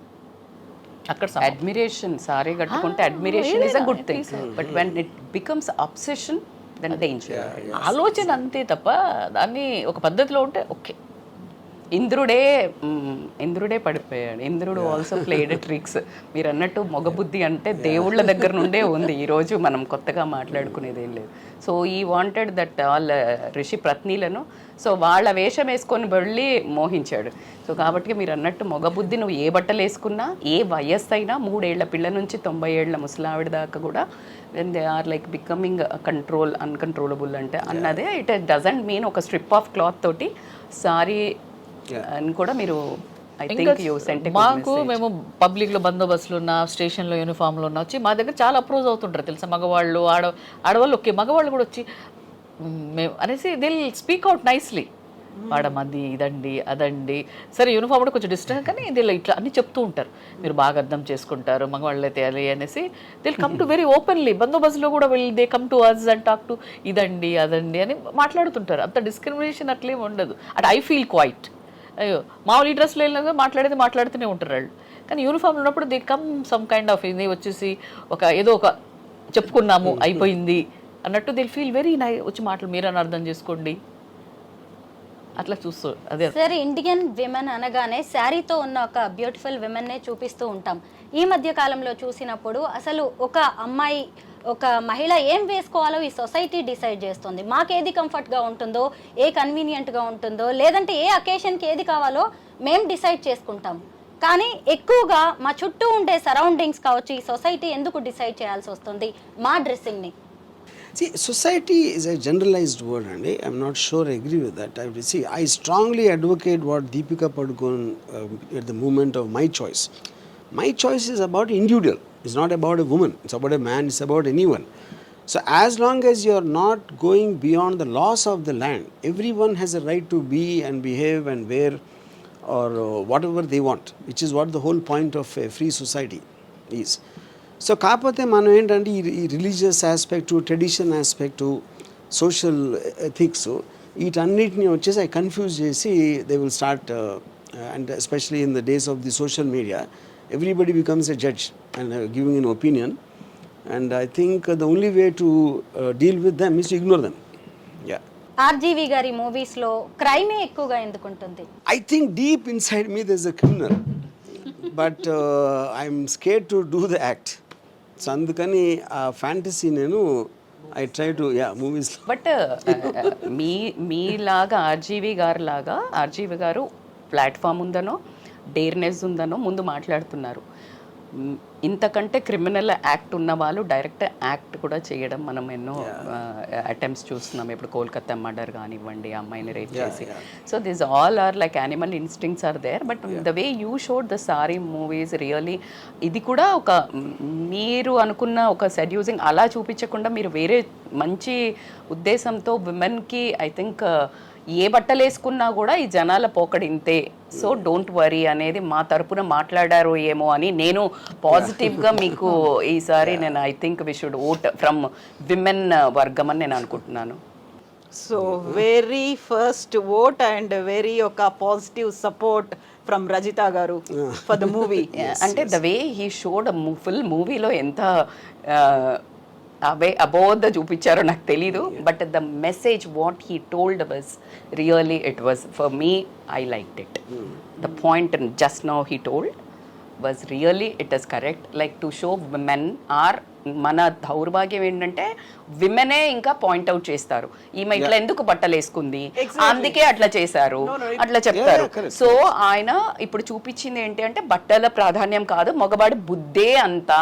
అక్కడ అడ్మిరేషన్ సారీ కట్టుకుంటే admiration is a good thing, but when it becomes obsession then danger. ఆలోచన అంతే తప్ప దాన్ని ఒక పద్ధతిలో ఉంటే ఓకే. ఇంద్రుడే పడిపోయాడు. ఇంద్రుడు ఆల్సో ప్లేడ్ ట్రిక్స్. మీరు అన్నట్టు మొగబుద్ధి అంటే దేవుళ్ళ దగ్గర నుండే ఉంది. ఈరోజు మనం కొత్తగా మాట్లాడుకునేది ఏం లేదు. సో ఈ వాంటెడ్ దట్ ఆల్ ఋషి పత్నీలను సో వాళ్ళ వేషం వేసుకొని వెళ్ళి మోహించాడు. సో కాబట్టి మీరు అన్నట్టు మొగబుద్ధి నువ్వు ఏ బట్టలు వేసుకున్నా, ఏ వయస్సు అయినా, 3 ఏళ్ల పిల్ల నుంచి 90 ఏళ్ల ముసలావిడ దాకా కూడా when they are like becoming uncontrollable అంటే అన్నదే. ఇట్ డజంట్ మీన్ ఒక స్ట్రిప్ ఆఫ్ క్లాత్ తోటి సారీ అని కూడా మీరు ఐ థింక్ యూ సెంట్. మాకు మేము పబ్లిక్లో బందోబస్తులు ఉన్న, స్టేషన్లో యూనిఫామ్లో ఉన్న వచ్చి మా దగ్గర చాలా అప్రోచ్ అవుతుంటారు తెలుసా. మగవాళ్ళు ఆడవాళ్ళు ఓకే, మగవాళ్ళు కూడా వచ్చి మేము అనేసి దే స్పీక్ అవుట్ నైస్లీ. వాడమది ఇదండి అదండి, సరే యూనిఫామ్ కూడా కొంచెం డిస్టెన్స్, కానీ దీనిలో ఇట్లా అన్నీ చెప్తూ ఉంటారు. మీరు బాగా అర్థం చేసుకుంటారు, మగవాళ్ళు అయితే అది అనేసి they come to very openly. బందోబస్తులో కూడా they come to us and talk to ఇదండి అదండి అని మాట్లాడుతుంటారు. అంత డిస్క్రిమినేషన్ అట్లేం ఉండదు. At I feel quite. అయ్యో మామూలు ఈ డ్రెస్లో వెళ్ళినా మాట్లాడుతూనే ఉంటారు వాళ్ళు. కానీ యూనిఫామ్ ఉన్నప్పుడు they come some kind of ఇది వచ్చేసి ఏదో ఒక చెప్పుకున్నాము అయిపోయింది అన్నట్టు దే ఫీల్ వెరీ వచ్చి మాటలు మీరని అర్థం చేసుకోండి అట్లా చూస్తూ. అదే సార్, ఇండియన్ విమెన్ అనగానే శారీతో ఉన్న ఒక బ్యూటిఫుల్ విమెన్నే చూపిస్తూ ఉంటాం. ఈ మధ్య కాలంలో చూసినప్పుడు అసలు ఒక అమ్మాయి, ఒక మహిళ ఏం వేసుకోవాలో ఈ సొసైటీ డిసైడ్ చేస్తుంది. మాకేది కంఫర్ట్గా ఉంటుందో, ఏ కన్వీనియంట్గా ఉంటుందో, లేదంటే ఏ అకేషన్కి ఏది కావాలో మేము డిసైడ్ చేసుకుంటాం. కానీ ఎక్కువగా మా చుట్టూ ఉండే సరౌండింగ్స్ కావచ్చు, ఈ సొసైటీ ఎందుకు డిసైడ్ చేయాల్సి వస్తుంది మా డ్రెస్సింగ్ని? See, society is a generalized word, and I'm not sure I agree with that. I strongly advocate what Deepika Padukone at the moment of my choice. My choice is about individual. It's not about a woman. It's about a man. It's about anyone. So as long as you're not going beyond the laws of the land, everyone has a right to be and behave and wear or whatever they want, which is what the whole point of a free society is. So కాకపోతే మనం ఏంటంటే ఈ religious aspect, tradition aspect, social ethics వీటన్నిటిని వచ్చేసి అవి confuse చేసి they will start. And especially in the days of the social media everybody becomes a judge and giving an opinion. And I think the only way to deal with them is to ignore them. Yeah, RGV గారి మూవీస్లో క్రైమే ఎక్కువగా ఎందుకుంటుంది? I think deep inside me there is a criminal, but I'm scared to do the act. So అందుకని ఆ fantasy నేను I try to movies. But మీలాగా RGV గారు ప్లాట్ఫామ్ ఉందనో, డేర్నెస్ ఉందనో ముందు మాట్లాడుతున్నారు. ఇంతకంటే క్రిమినల్ యాక్ట్ ఉన్న వాళ్ళు డైరెక్ట్ యాక్ట్ కూడా చేయడం మనం ఎన్నో అటెంప్ట్స్ చూస్తున్నాం. ఇప్పుడు కోల్కతా మర్డర్ కానివ్వండి, అమ్మాయిని రేప్ చేసి. So this all are like animal instincts are there. But the way you showed the Saaree movies really, ఇది కూడా ఒక మీరు అనుకున్న ఒక సెడ్యూసింగ్ అలా చూపించకుండా మీరు వేరే మంచి ఉద్దేశంతో విమెన్కి ఐ థింక్ ఏ బట్టలు వేసుకున్నా కూడా ఈ జనాల పోకడింతే, సో డోంట్ వరీ అనేది మా తరపున మాట్లాడారు ఏమో అని నేను పాజిటివ్గా మీకు ఈసారి నేను I think we should vote from women వర్గం అని నేను అనుకుంటున్నాను. So very first vote and very ఒక positive support from Rajitha garu for the movie. అంటే the way he showed full మూవీలో ఎంత అబోధ చూపించారో నాకు తెలీదు. But the message what he told was really, it was for me, I liked it. The point just now he told was really, it is correct, like to show women are మన దౌర్భాగ్యం ఏంటంటే విమెనే ఇంకా point out చేస్తారు, ఈమె ఇట్లా ఎందుకు బట్టలు వేసుకుంది, అందుకే అట్లా చేశారు అట్లా చెప్తారు. సో ఆయన ఇప్పుడు చూపించింది ఏంటి అంటే బట్టల ప్రాధాన్యం కాదు, మగవాడి బుద్ధే అంతా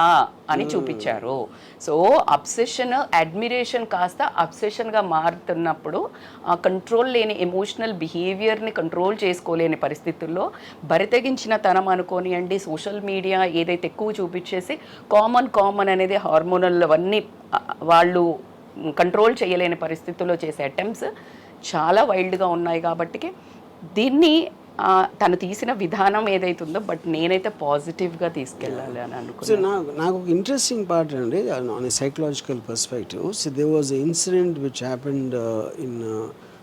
అని చూపించారు. సో అబ్సెషన్, అడ్మిరేషన్ కాస్త అబ్సెషన్గా మారుతున్నప్పుడు ఆ కంట్రోల్ లేని ఎమోషనల్ బిహేవియర్ని కంట్రోల్ చేసుకోలేని పరిస్థితుల్లో బరితెగించిన తనం అనుకోనియండి, సోషల్ మీడియా ఏదైతే ఎక్కువ చూపించేసి కామన్ అనేది హార్మోనల్ అవన్నీ వాళ్ళు కంట్రోల్ చేయలేని పరిస్థితుల్లో చేసే అటెంప్ట్స్ చాలా వైల్డ్గా ఉన్నాయి. కాబట్టి దీన్ని తను తీసిన విధానం ఏదైతుందో బట్ నేనైతే పాజిటివ్గా తీసుకెళ్ళాలి అని అనుకున్నాను. నాకు ఒక ఇంట్రెస్టింగ్ పార్ట్ అండి on a psychological perspective. So they was a incident which happened in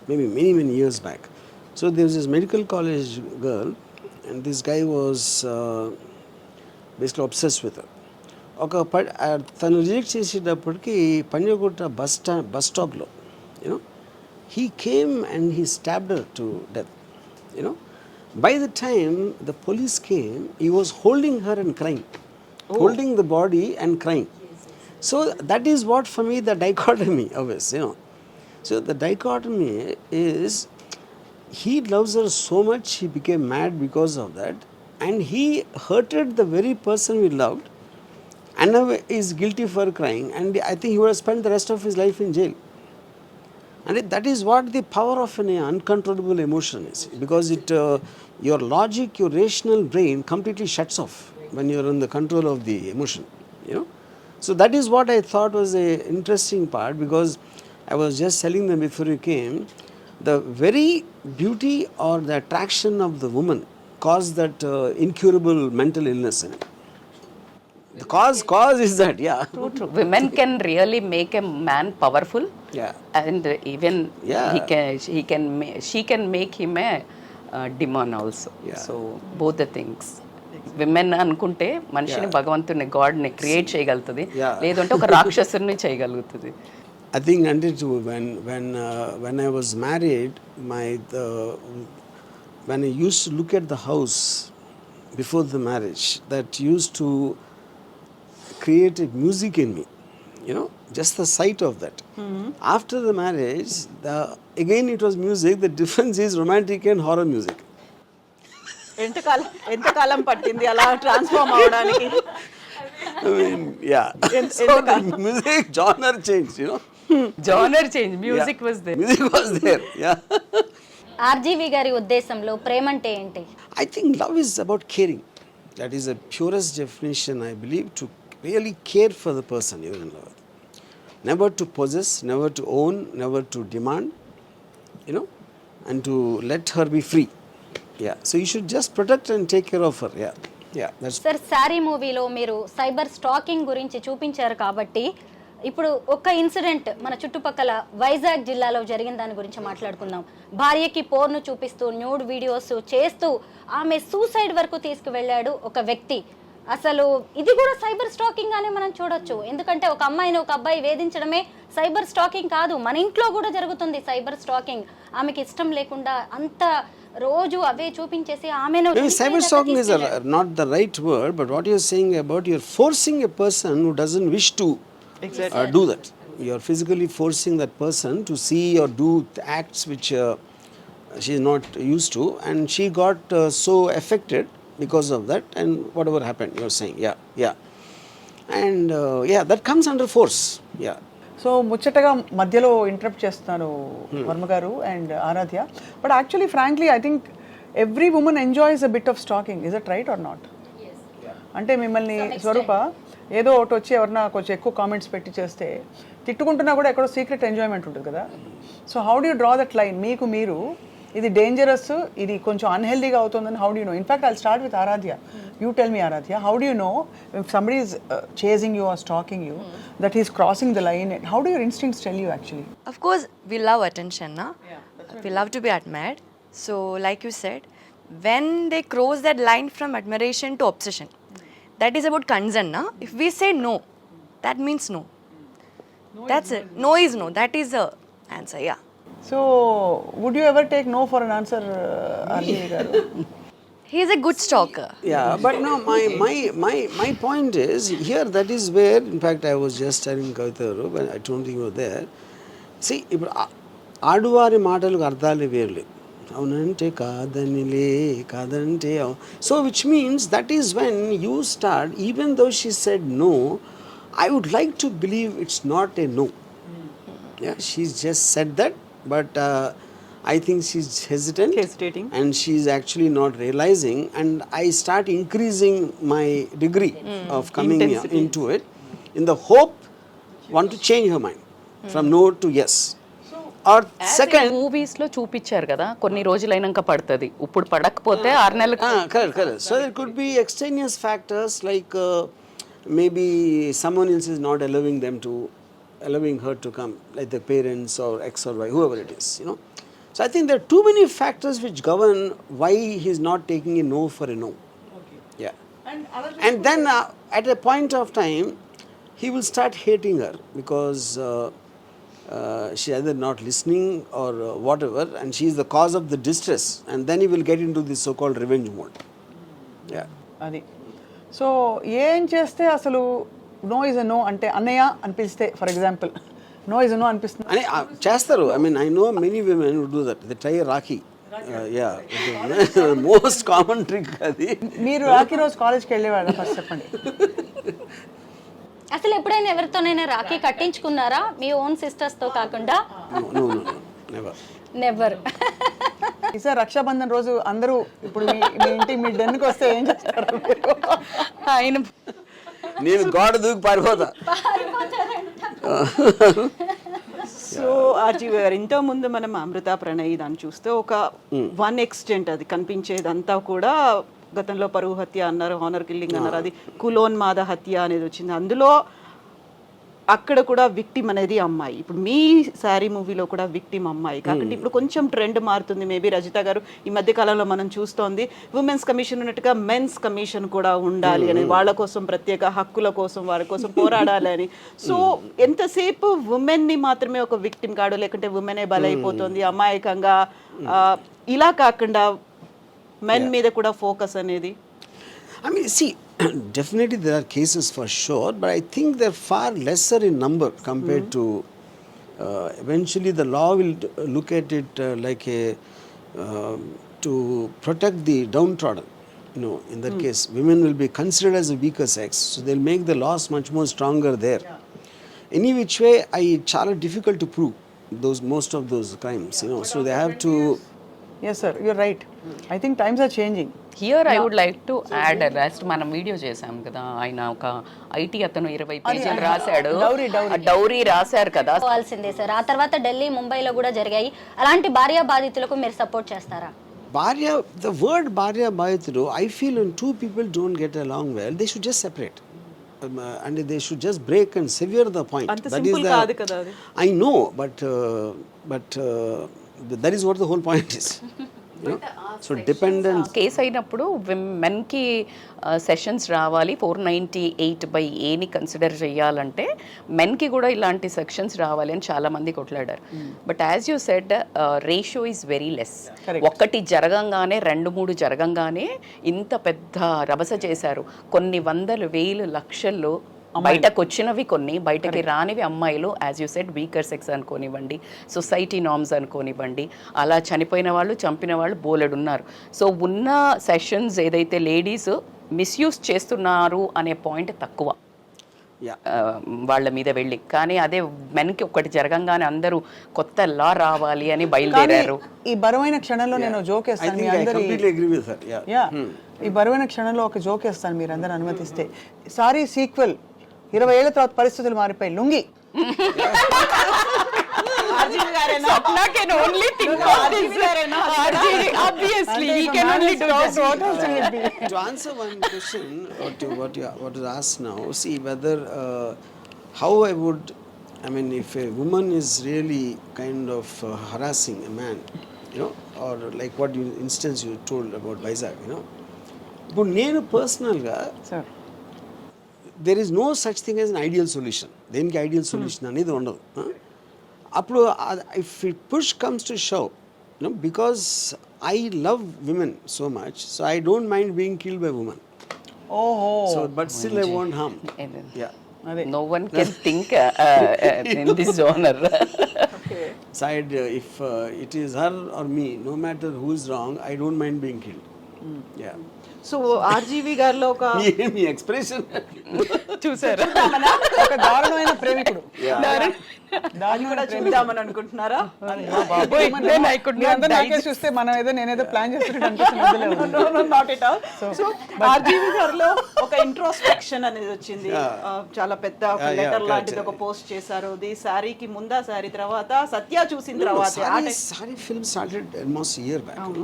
maybe many years back. So there was this medical college girl and this guy was basically obsessed with her. తను reject చేసేటప్పటికి Panjagutta bus స్టాప్లో you know he came and he stabbed her to death, you know. By the time the police came, he was holding her and crying, holding the body and crying. So that is what for me the dichotomy always, you know. So the dichotomy is he loves her so much, he became mad because of that, and he hurted the very person we loved, and now is guilty for crying, and I think he would have spent the rest of his life in jail. And that is what the power of an uncontrollable emotion is, because it your logic, your rational brain completely shuts off when you are in the control of the emotion, you know. So that is what I thought was a interesting part, because I was just telling them before you came, the very beauty or the attraction of the woman caused that incurable mental illness in it. The cause is that, yeah. True. Women can really make a man powerful. Yeah. And even Yeah. she can make him a demon also. Yeah. So both the things. Women అనుకుంటే మనిషిని భగవంతుని గాడ్ని create చేయగలుగుతుంది, లేదంటే ఒక రాక్షసుని చేయగలుగుతుంది. I think until when I was married, when I used to look at the house before the marriage, that used to create a music in me, you know, just the sight of that. After the marriage, again it was music. The difference is romantic and horror music. ఎంతకాలం పట్టింది అలా transform అవడానికి? I mean, yeah. So the music genre changed, you know. Genre change, music was there. Music was there, yeah. RGV గారి ఉద్దేశంలో ప్రేమ అంటే ఏంటి? I think love is about caring. That is the purest definition, I believe, to really care for the person you are in love with. Never to possess, never to own, never to demand, you know, and to let her be free. Yeah, so you should just protect and take care of her. Yeah, that's. Sir, sorry మూవీలో మీరు cyber stacking గురించి చూపించారు కాబట్టి ఇప్పుడు ఒక incident మన చుట్టుపక్కల వైజాగ్ జిల్లాలో జరిగిన దాని గురించి మాట్లాడుకుందాం. భార్యకి పోర్ను చూపిస్తూ న్యూడ్ వీడియోస్ చేస్తూ ఆమె సూసైడ్ వరకు తీసుకువెళ్ళాడు ఒక వ్యక్తి. అసలు ఇది కూడా సైబర్ స్టాకింగ్ అనే మనం చూడొచ్చు. ఎందుకంటే ఒక అమ్మాయిని ఒక అబ్బాయి వేధించడమే సైబర్ స్టాకింగ్ కాదు, మన ఇంట్లో కూడా జరుగుతుంది సైబర్ స్టాకింగ్. ఆమెకి ఇష్టం లేకుండా అంత రోజు అవే చూపించేసి ఆమెను. Maybe cyber stalking is not the right word, but what you're saying about you're forcing a person who doesn't wish to do that. You're physically forcing that person to see or do acts which she is not used to, and she got so affected because of that, and whatever happened, you're saying, yeah. And that comes under force, yeah. సో ముచ్చటగా మధ్యలో interrupt చేస్తున్నాను Varma garu and Aradhya, but actually frankly I think every woman enjoys a bit of stalking. Is it right or not? అంటే మిమ్మల్ని స్వరూప ఏదో ఒకటి వచ్చి ఎవరన్నా కొంచెం ఎక్కువ కామెంట్స్ పెట్టి చేస్తే తిట్టుకుంటున్నా కూడా ఎక్కడో సీక్రెట్ ఎంజాయ్మెంట్ ఉంటుంది కదా. So how do you draw that line? మీకు మీరు ఇది డేంజరస్, ఇది కొంచెం అన్హెల్దీగా అవుతుందని how do you know? In fact I'll start with Aradhya. You tell me, Aradhya, how do you know if somebody is chasing you or stalking you, that he's crossing the line? How do your instincts tell you actually? Of course, we love attention, na? We love to be admired. So, like you said, when they cross that line from admiration to obsession, that is about concern, na? If we say no, that means no. That's it. No is no. That is the answer, yeah. So, would you ever take no for an answer, RGV garu? He's a good stalker. Yeah, but no, my point is here. That is where, in fact, I was just telling Kavita, when I don't think you were there. See, ఇప్పుడు ఆడువారి మాటలకు అర్థాలు వేర్లే. అవునంటే కాదనిలే కాదంటే so which means that is when you start even though she said no I would like to believe it's not a no. Yeah, she's just said that, but I think she's Hesitating. and she's actually not realizing. And I start increasing my degree of coming Intensity. into it in the hope want to change her mind from no to yes. Or second, movies లో చూపించారు కదా, కొన్ని రోజులైనాక పడుతుంది, ఇప్పుడు పడకపోతే 6 నెలలకు. correct. So there could be extraneous factors like maybe someone else is not allowing her to come, like the parents or X or Y, whoever it is, you know. So I think there are too many factors which govern why he's not taking a no for a no. Okay. Yeah. And then at a point of time, he will start hating her because she's either not listening or whatever, and she is the cause of the distress. And then he will get into this so-called revenge mode. Yeah. అది so ఏం చేస్తే అసలు no is a no అంటే అన్నయ్య అనిపిస్తే, for example no is a no అనిపిస్తుంది అని చేస్తారు. I mean I know many women would do that. They try rakhi. Yeah, most common trick అది. మీరు రాఖీ రోజు కాలేజ్కి వెళ్ళేవాళ్ళ ఫస్ట్ చెప్పండి. అసలు ఎప్పుడైనా ఎవరితోనైనా రాఖీ కట్టించుకున్నారా మీ ఓన్ సిస్టర్స్ తో కాకుండా? No never. నెవర్. ఈసారి రక్షాబంధన్ రోజు అందరూ ఇప్పుడు మీ ఇంటికి మీ డెన్కి వస్తే ఏం చేస్తారు? ఆయన నేను గోడ దూకి పారిపోతా. సో ఆర్జీవి గారు, ఇంతకుముందు మనం అమృత ప్రణయ్ దాన్ని చూస్తే ఒక వన్ ఎక్స్టెంట్ అది కనిపించేదంతా కూడా గతంలో పరువు హత్య అన్నారు, హానర్ కిల్లింగ్ అన్నారు, అది కులోన్మాద హత్య అనేది వచ్చింది. అందులో అక్కడ కూడా విక్టిమ్ అనేది అమ్మాయి. ఇప్పుడు మీ శారీ మూవీలో కూడా విక్టిమ్ అమ్మాయి. కాబట్టి ఇప్పుడు కొంచెం ట్రెండ్ మారుతుంది. మేబీ రజిత గారు ఈ మధ్య కాలంలో మనం చూస్తోంది ఉమెన్స్ కమిషన్ ఉన్నట్టుగా మెన్స్ కమిషన్ కూడా ఉండాలి అని, వాళ్ళ కోసం ప్రత్యేక హక్కుల కోసం వారి కోసం పోరాడాలి అని. సో ఎంతసేపు ఉమెన్ని మాత్రమే ఒక విక్టిమ్ కాడు, లేకుంటే ఉమెనే బలైపోతుంది అమాయకంగా, ఇలా కాకుండా మెన్ మీద కూడా ఫోకస్ అనేది. I mean, see, definitely there are cases for sure, but I think they're far lesser in number compared to. Eventually, the law will look at it like a to protect the downtrodden. You know, in that case, women will be considered as a weaker sex, so they'll make the laws much more stronger there. Any which way, it's చాలా difficult to prove most of those crimes. You know, so they have to. Yes sir, you're right. I think times are changing. Here I would like to add, last మనం video చేసాం కదా, ఆయన ఒక IT అతను 20 పేజీలు రాశాడు, dowry రాశారు కదా. పోవాల్సిందే సార్. ఆ తర్వాత ఢిల్లీ, ముంబైలో కూడా జరిగాయి. అలాంటి భార్య బాధితులకు మీరు సపోర్ట్ చేస్తారా? The word Bharya Bhayathulu, I feel when two people don't get along well, they should just separate. And they should just break and sever the point. అంత సింపుల్ కాదు కదా అది. I know, but that is what the whole point is. You know? So dependent. Case అయినప్పుడు మెన్కి sessions రావాలి, 498/A consider చేయాలంటే మెన్కి కూడా ఇలాంటి sections రావాలి అని చాలా మంది కొట్లాడారు. But as you said, ratio is very less. ఒక్కటి జరగంగానే 2-3 జరగంగానే ఇంత పెద్ద రభస చేశారు. కొన్ని వందలు, వేలు, లక్షల్లో బయటకు వచ్చినవి, కొన్ని బయటకి రానివి అమ్మాయిలు. As you said, weaker sex అనుకోనివ్వండి, సొసైటీ నార్మ్స్ అనుకోనివ్వండి, అలా చనిపోయిన వాళ్ళు, చంపిన వాళ్ళు బోలెడున్నారు. సో ఉన్న సెషన్స్ ఏదైతే లేడీస్ మిస్యూజ్ చేస్తున్నారు అనే పాయింట్ తక్కువ వాళ్ళ మీద వెళ్ళి. కానీ అదే మెన్కి ఒకటి జరగంగానే అందరూ కొత్త లా రావాలి అని బయలుదేరారు. ఈ బరువైన క్షణంలో నేను జోక్ వేస్తాను మీ అందరి. ఈ బరువైన క్షణంలో ఒక జోక్ వేస్తాను మీరు అందరూ అనుమతిస్తే. సారీ సీక్వెల్, 20 ఏళ్ల తర్వాత పరిస్థితులు మారిపోయి, lungi. Sapna can only think of this. RGV, obviously, he can only do this. To answer one question, what is asked now, see whether how I would, I mean, if a woman is really kind of harassing a man, you know, or like what instance you told about Vizag, you know. But నేను పర్సనల్గా there is no such thing as an ideal solution. దేనికి ideal solution అనేది ఉండదు. అప్పుడు if push comes to show, No, because I love women so much, so I don't mind being killed by women. Oh, So, but still I won't harm. Yeah. No one can think in this genre. Side, if it is her or me, no matter who is wrong, I don't mind being killed. Yeah. So RGV గారిలో ఒక మీ expression చూసారా? ఒక దారుణమైన ప్రేమికుడు. అది కూడా చూద్దామని అనుకుంటున్నారా? బాబోయ్, then I could me not అందరూ నాకే చూస్తే మనం ఏదో నేనేదో ప్లాన్ చేస్తున్నట్టు అనిపిస్తుంది. Not at all. So RGV గారిలో ఒక ఇంట్రోస్పెక్షన్ అనేది వచ్చింది. చాలా పెద్ద ఒక లెటర్ లాంటిది ఒక పోస్ట్ చేశారు. ఇది సారీకి ముందా సారీ తర్వాత సత్య చూసిన తర్వాత Saaree film started almost year back.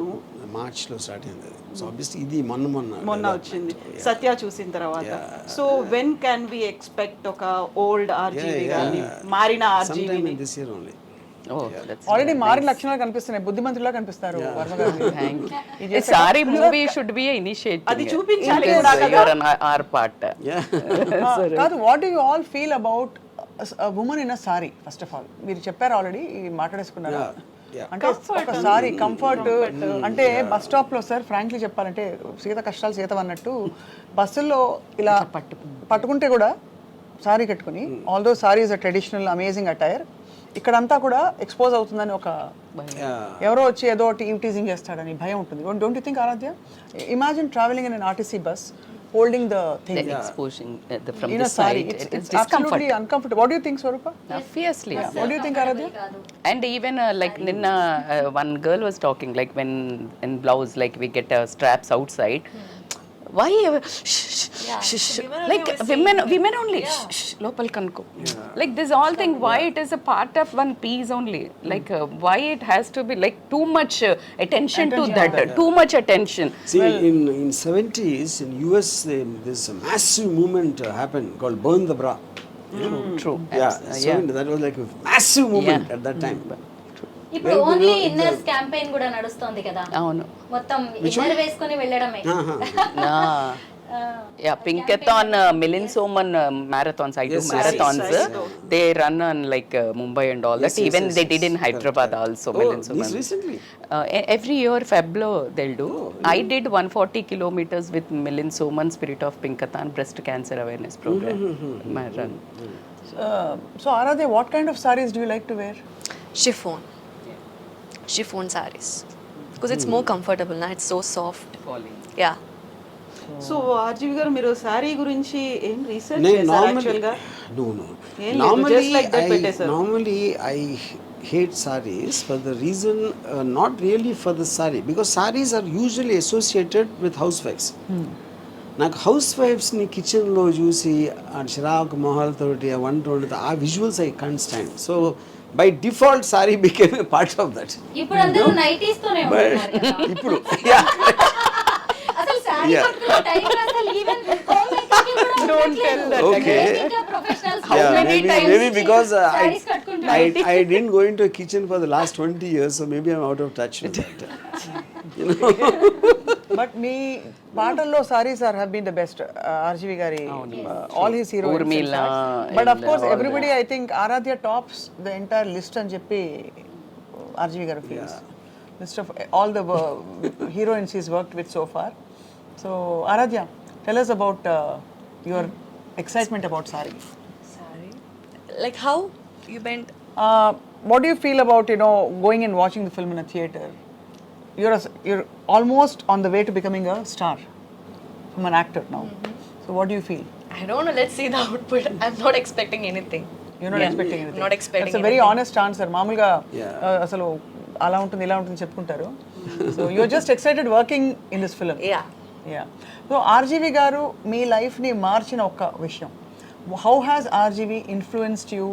March లో స్టార్ట్ అయింది. సో ఆబ్వియస్లీ ఇది మొన్న వచ్చింది సత్య చూసిన తర్వాత. So when can we expect ఒక ఓల్డ్ ఆర్జీవి గారిని మారిన RGV this year only? Already మారిన లక్షణాలు కనిపిస్తున్నాయి, బుద్ధిమంతులా కనిపిస్తారు వర్మ గారు. Saaree movie should be initiate. అది చూపించాలి కూడా కదా. Or part. కాదు, what do you all feel about women in a sari? First of all మీరు చెప్పారు ఆల్రెడీ, మాట్లాడేసుకున్నారు. అంటే ఒక సారీ కంఫర్ట్ అంటే బస్ స్టాప్ లో సార్ ఫ్రాంక్లీ చెప్పాలంటే సీత కష్టాలు సీత అన్నట్టు బస్సుల్లో ఇలా పట్టుకుంటే కూడా సారీ కట్టుకుని, although sorry is a traditional amazing attire, ఇక్కడంతా కూడా ఎక్స్పోజ్ అవుతుందని ఒక ఎవరో వచ్చి ఏదో టీజింగ్ చేస్తాడని భయం ఉంటుంది. Don't you think Aradhya? Imagine travelling in an RTC bus holding the thing, exposing from in the a saree, side, it's absolutely uncomfortable. What do you think, Swarupa? Obviously. What do you think, Aradhya? And even like Ninna, one girl was talking like when in blouse like we get straps outside. Why like women only lopal kanko, like this all thing, why it is a part of one piece only, like why it has to be like too much attention to that, too much attention. See, in 70s in US there's a massive movement happened called burn the bra. True. So that was like a massive movement at that time. ఇప్పుడు only inners campaign కూడా నడుస్తుంది కదా. అవును, మొత్తం inner వేసుకొని వెళ్ళడమే. Yeah, Pinkathon, Milin Soman marathons. I do marathons. They run on like Mumbai and all that. Even they did in Hyderabad also. Milin Soman. Recently? Every year Feblo they'll do. I did 140 kilometers with Milin Soman Spirit of Pinkathon breast cancer awareness program. My run. So Aradhya, what kind of sarees do you like to wear? Chiffon sarees, because it's more comfortable na, it's so soft. Yeah. So RGV గారు మీరు sorry గురించి ఏం research నేను చేశారు actual గా? Normally I hate sarees for the reason not really for the saree, because sarees are usually associated with housewives. నాకు house వైఫ్స్ని కిచెన్లో చూసి ఆ చిరాకు మొహాలతోటి ఆ వంట వండుతా ఆ visuals I can't stand. So by default sorry became a part of that. ఇప్పుడు అందరూ నైటీస్ తోనే ఉంటున్నారు కదా. ఇప్పుడు అసలు సారీ కట్టుకునే టైం అసలు ఈవెన్ హోమ్ మేకర్కి కూడా Don't tell that. Okay. Professionals maybe because I didn't go into a kitchen for the last 20 years, so maybe I'm out of touch with that. But మీ పాటల్లో sarees have been the best. RGV గారి all his heroines. Urmila. But of course everybody, I think Aradhya tops the entire list అని చెప్పి RGV గారు feels. List of all the heroines he's worked with so far. So Aradhya, tell us about your excitement about saree. Like how you went? What do you feel about going and watching the film in a theater? You're almost on the way to becoming a star from an actor now. So what do you feel? I don't know, let's see the output. I'm not expecting anything. You're not expecting anything. Not expecting That's a very anything. honest answer. మామూలుగా అసలు అలా ఉంటుంది ఇలా ఉంటుంది చెప్పుకుంటారు. So you're just excited working in this film. Yeah. So RGV గారు మీ లైఫ్ని మార్చిన ఒక్క విషయం. How has RGV influenced you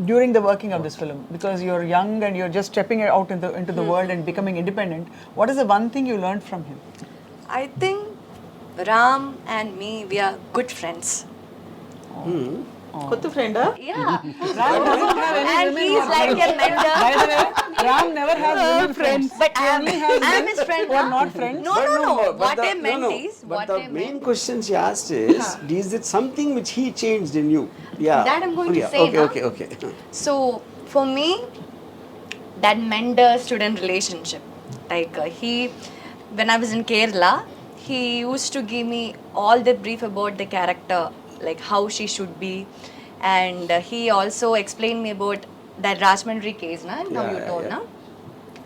during the working of this film? Because you're young and you're just stepping out into the world and becoming independent. What is the one thing you learned from him? I think Ram and me, we are good friends. కొత్త ఫ్రెండా? Yeah. And he's like a mentor. By the way, Ram never has women friends. But I'm his friend. Who are not friends. No. What I meant is, But the main question she asked is it something which he changed in you? Yeah. That I'm going to say, Okay. So for me, that mentor-student relationship. Like when I was in Kerala, he used to give me all the brief about the character, like how she should be, and he also explained me about that Rajmandry case, now you told, na?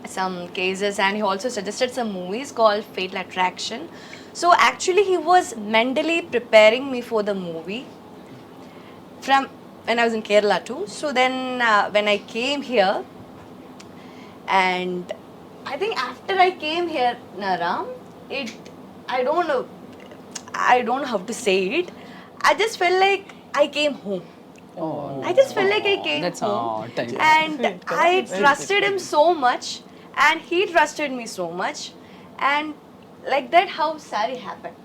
Some cases, and he also suggested some movies called Fatal Attraction. So actually he was mentally preparing me for the movie from when I was in Kerala too. So then when I came here, and I think after I came here, Naram, I don't know how to say it. I just felt like I came home. I just felt like I came home. And I trusted him so much, and he trusted me so much. And like that, how Sari happened.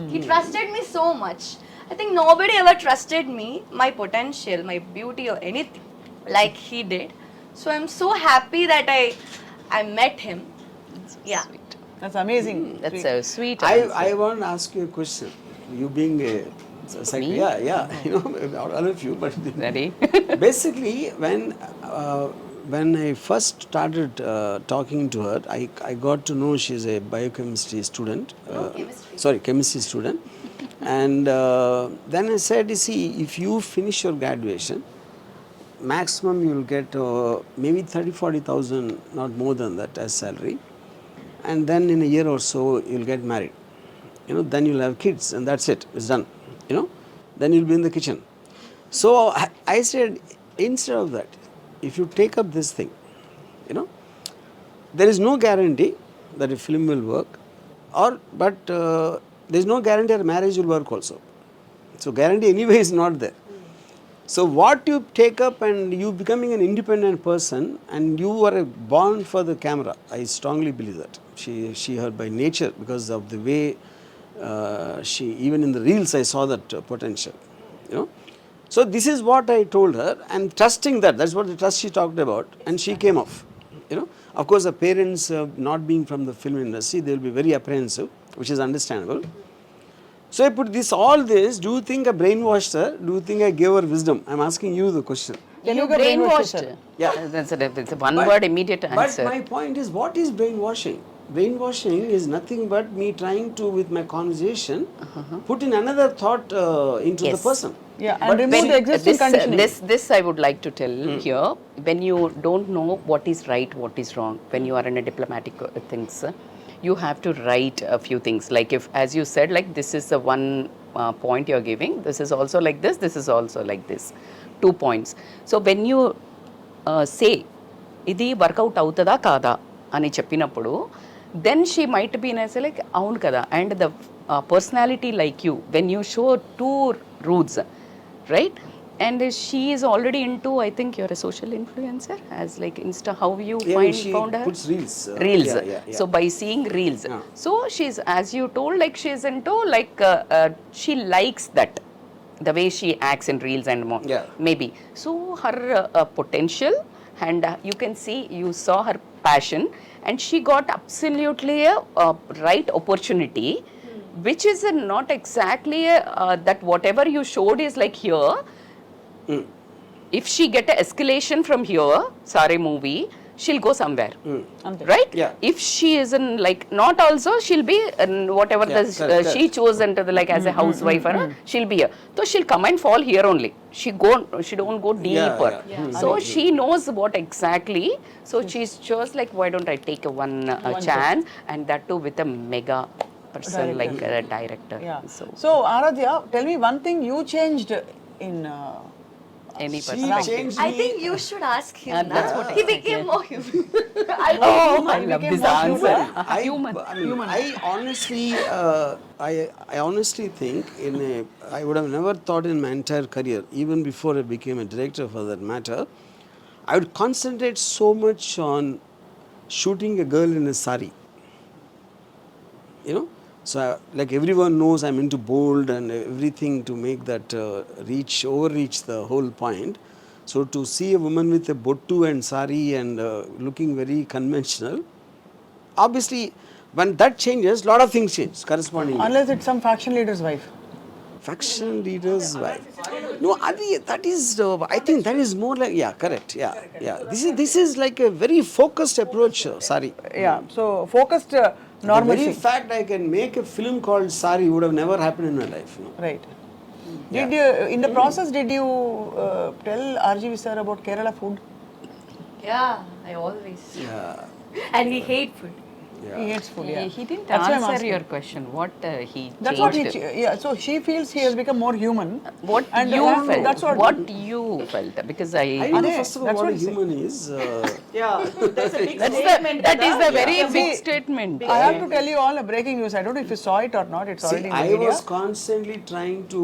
He trusted me so much. I think nobody ever trusted me, my potential, my beauty, or anything like he did. So I'm so happy that I met him. Yeah. That's amazing. That's a sweet I want to ask you a question. You being a all of you, but Ready? basically when I first started talking to her, I got to know she's a biochemistry student. Chemistry student. And then I said, you see, if you finish your graduation, maximum you will get maybe 30,000-40,000, not more than that as salary. And then in a year or so, you'll get married. Then you'll have kids, and that's it. It's done. Then you'll be in the kitchen. So I said, instead of that, if you take up this thing, there is no guarantee that a film will work, but there is no guarantee that marriage will work also. So guarantee anyway is not there. So what you take up and you becoming an independent person, and you are born for the camera, I strongly believe that. She her by nature, because of the way she, even in the reels I saw that potential, So this is what I told her, and trusting that's what the trust she talked about, and she came off. Of course the parents not being from the film industry, they will be very apprehensive, which is understandable. So I put all this, do you think I brainwashed her? Do you think I gave her wisdom? I'm asking you the question. You brainwashed. Yeah. That's a one-word immediate answer. But my point is, what is brainwashing? Brainwashing is nothing but me trying to, with my conversation, put in another thought into the person. Yeah, and remove the existing conditioning. This I would like to tell here. When you don't know what is right, what is wrong, when you are in a diplomatic things, you have to write a few things. Like if, as you said, like this is the one point you're giving, this is also like this is also like this. 2 points. So when you say, idi workout avutada kada ani cheppinappudu, then she might be in say like, avunu kada. And the personality like you, when you show 2 roots, right? And she is already into, I think you're a social influencer, as like Insta, how you found her? Puts reels. Reels. Yeah. So by seeing reels. Yeah. So she's, as you told, like she's into, like she likes that, the way she acts in reels and more. Yeah. Maybe. So her potential, and you saw her passion, and she got absolutely a right opportunity, which is not exactly that whatever you showed is like here. If she get an escalation from here, Sare movie, she'll go somewhere, right? Yeah. If she is in like not also, she'll be in whatever she chose into the like as a housewife, she'll be here. So she'll come and fall here only. She don't go deeper. So she knows what exactly. So she's just like, why don't I take one chance, and that too with a mega person like a director. Yeah. So Aradhya, tell me one thing you changed in. Any She perspective. changed I me. think you should ask him. That's what He became more human. I love this answer. I honestly, I honestly think I would have never thought in my entire career, even before I became a director for that matter, I would concentrate so much on shooting a girl in a sari. So like everyone knows, I'm into bold and everything to make that overreach the whole point. So to see a woman with a bottu and sari and looking very conventional, obviously when that changes, lot of things change correspondingly. Unless it's some faction leader's wife. faction leader's wife. No, that is, I think that is more like, yeah, correct, yeah. This is like a very focused approach, Sari. Yeah, so focused The normalcy. very fact I can make a film called Sari would have never happened in my life. You know? Right. Did you, in the process, did you tell RGV sir about Kerala food? Yeah, I always. Yeah. And he hate food. He hates food, yeah. He didn't That's why I'm answer asking. your question. What he That's what changed. yeah, so she feels he has become more human. What And you felt. that's What you felt. Because I don't know, Ade, first of all, that's what what a he human is. Yeah, that's a big that statement. is a very Yeah. big See, statement. I have to tell you all a breaking news. I don't know if you saw it or not. It's already See, in the I media. was constantly trying to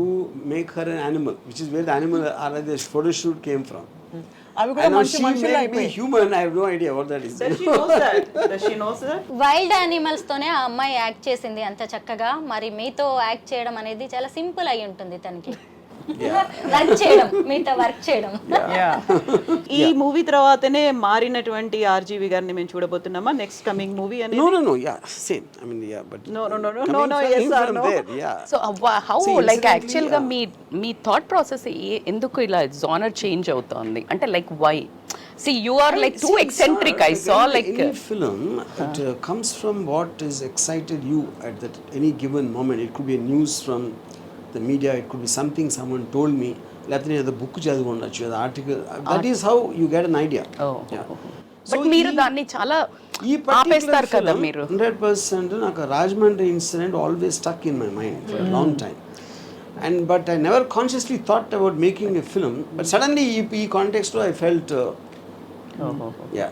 make her an animal, which is where the animal Aradhya's photo shoot came from. అవి కూడా And now మంచి she మనుషులు made me అయిపోయి human. I have no idea what that is. Does she knows that? Does she knows that? Wild animals తోనే ఆ అమ్మాయి act చేసింది అంత చక్కగా. మరి మీతో యాక్ట్ చేయడం అనేది చాలా సింపుల్ అయి ఉంటుంది తనకి. రన్ చేయడం, మీతో వర్క్ చేయడం. ఈ మూవీ తర్వాతనే మారినటువంటి ఆర్జీవి గారిని మేము చూడబోతున్నామా నెక్స్ట్ కమింగ్ మూవీ అనేది? No, yeah, same. I mean, yeah, but No, coming yes or from no? there, yeah. So how See, like incidentally, యాక్చువల్గా మీ థాట్ ప్రాసెస్ ఎందుకు ఇలా జానర్ చేంజ్ అవుతోంది అంటే like why see you are like too eccentric I saw like any film, it comes from what is excited you at that any given moment. It could be a news from the media, it could be something someone told me, లేకపోతే ఏదో book చదివి ఉండొచ్చు, ఏదో article. That is how you get an idea. But మీరు దాన్ని చాలా ఈ ఆపేస్తారు కదా మీరు. 100% నాకు Rajahmundry incident always stuck in my mind for long time. And but I never consciously thought about making a film. But suddenly, in context, I felt, yeah.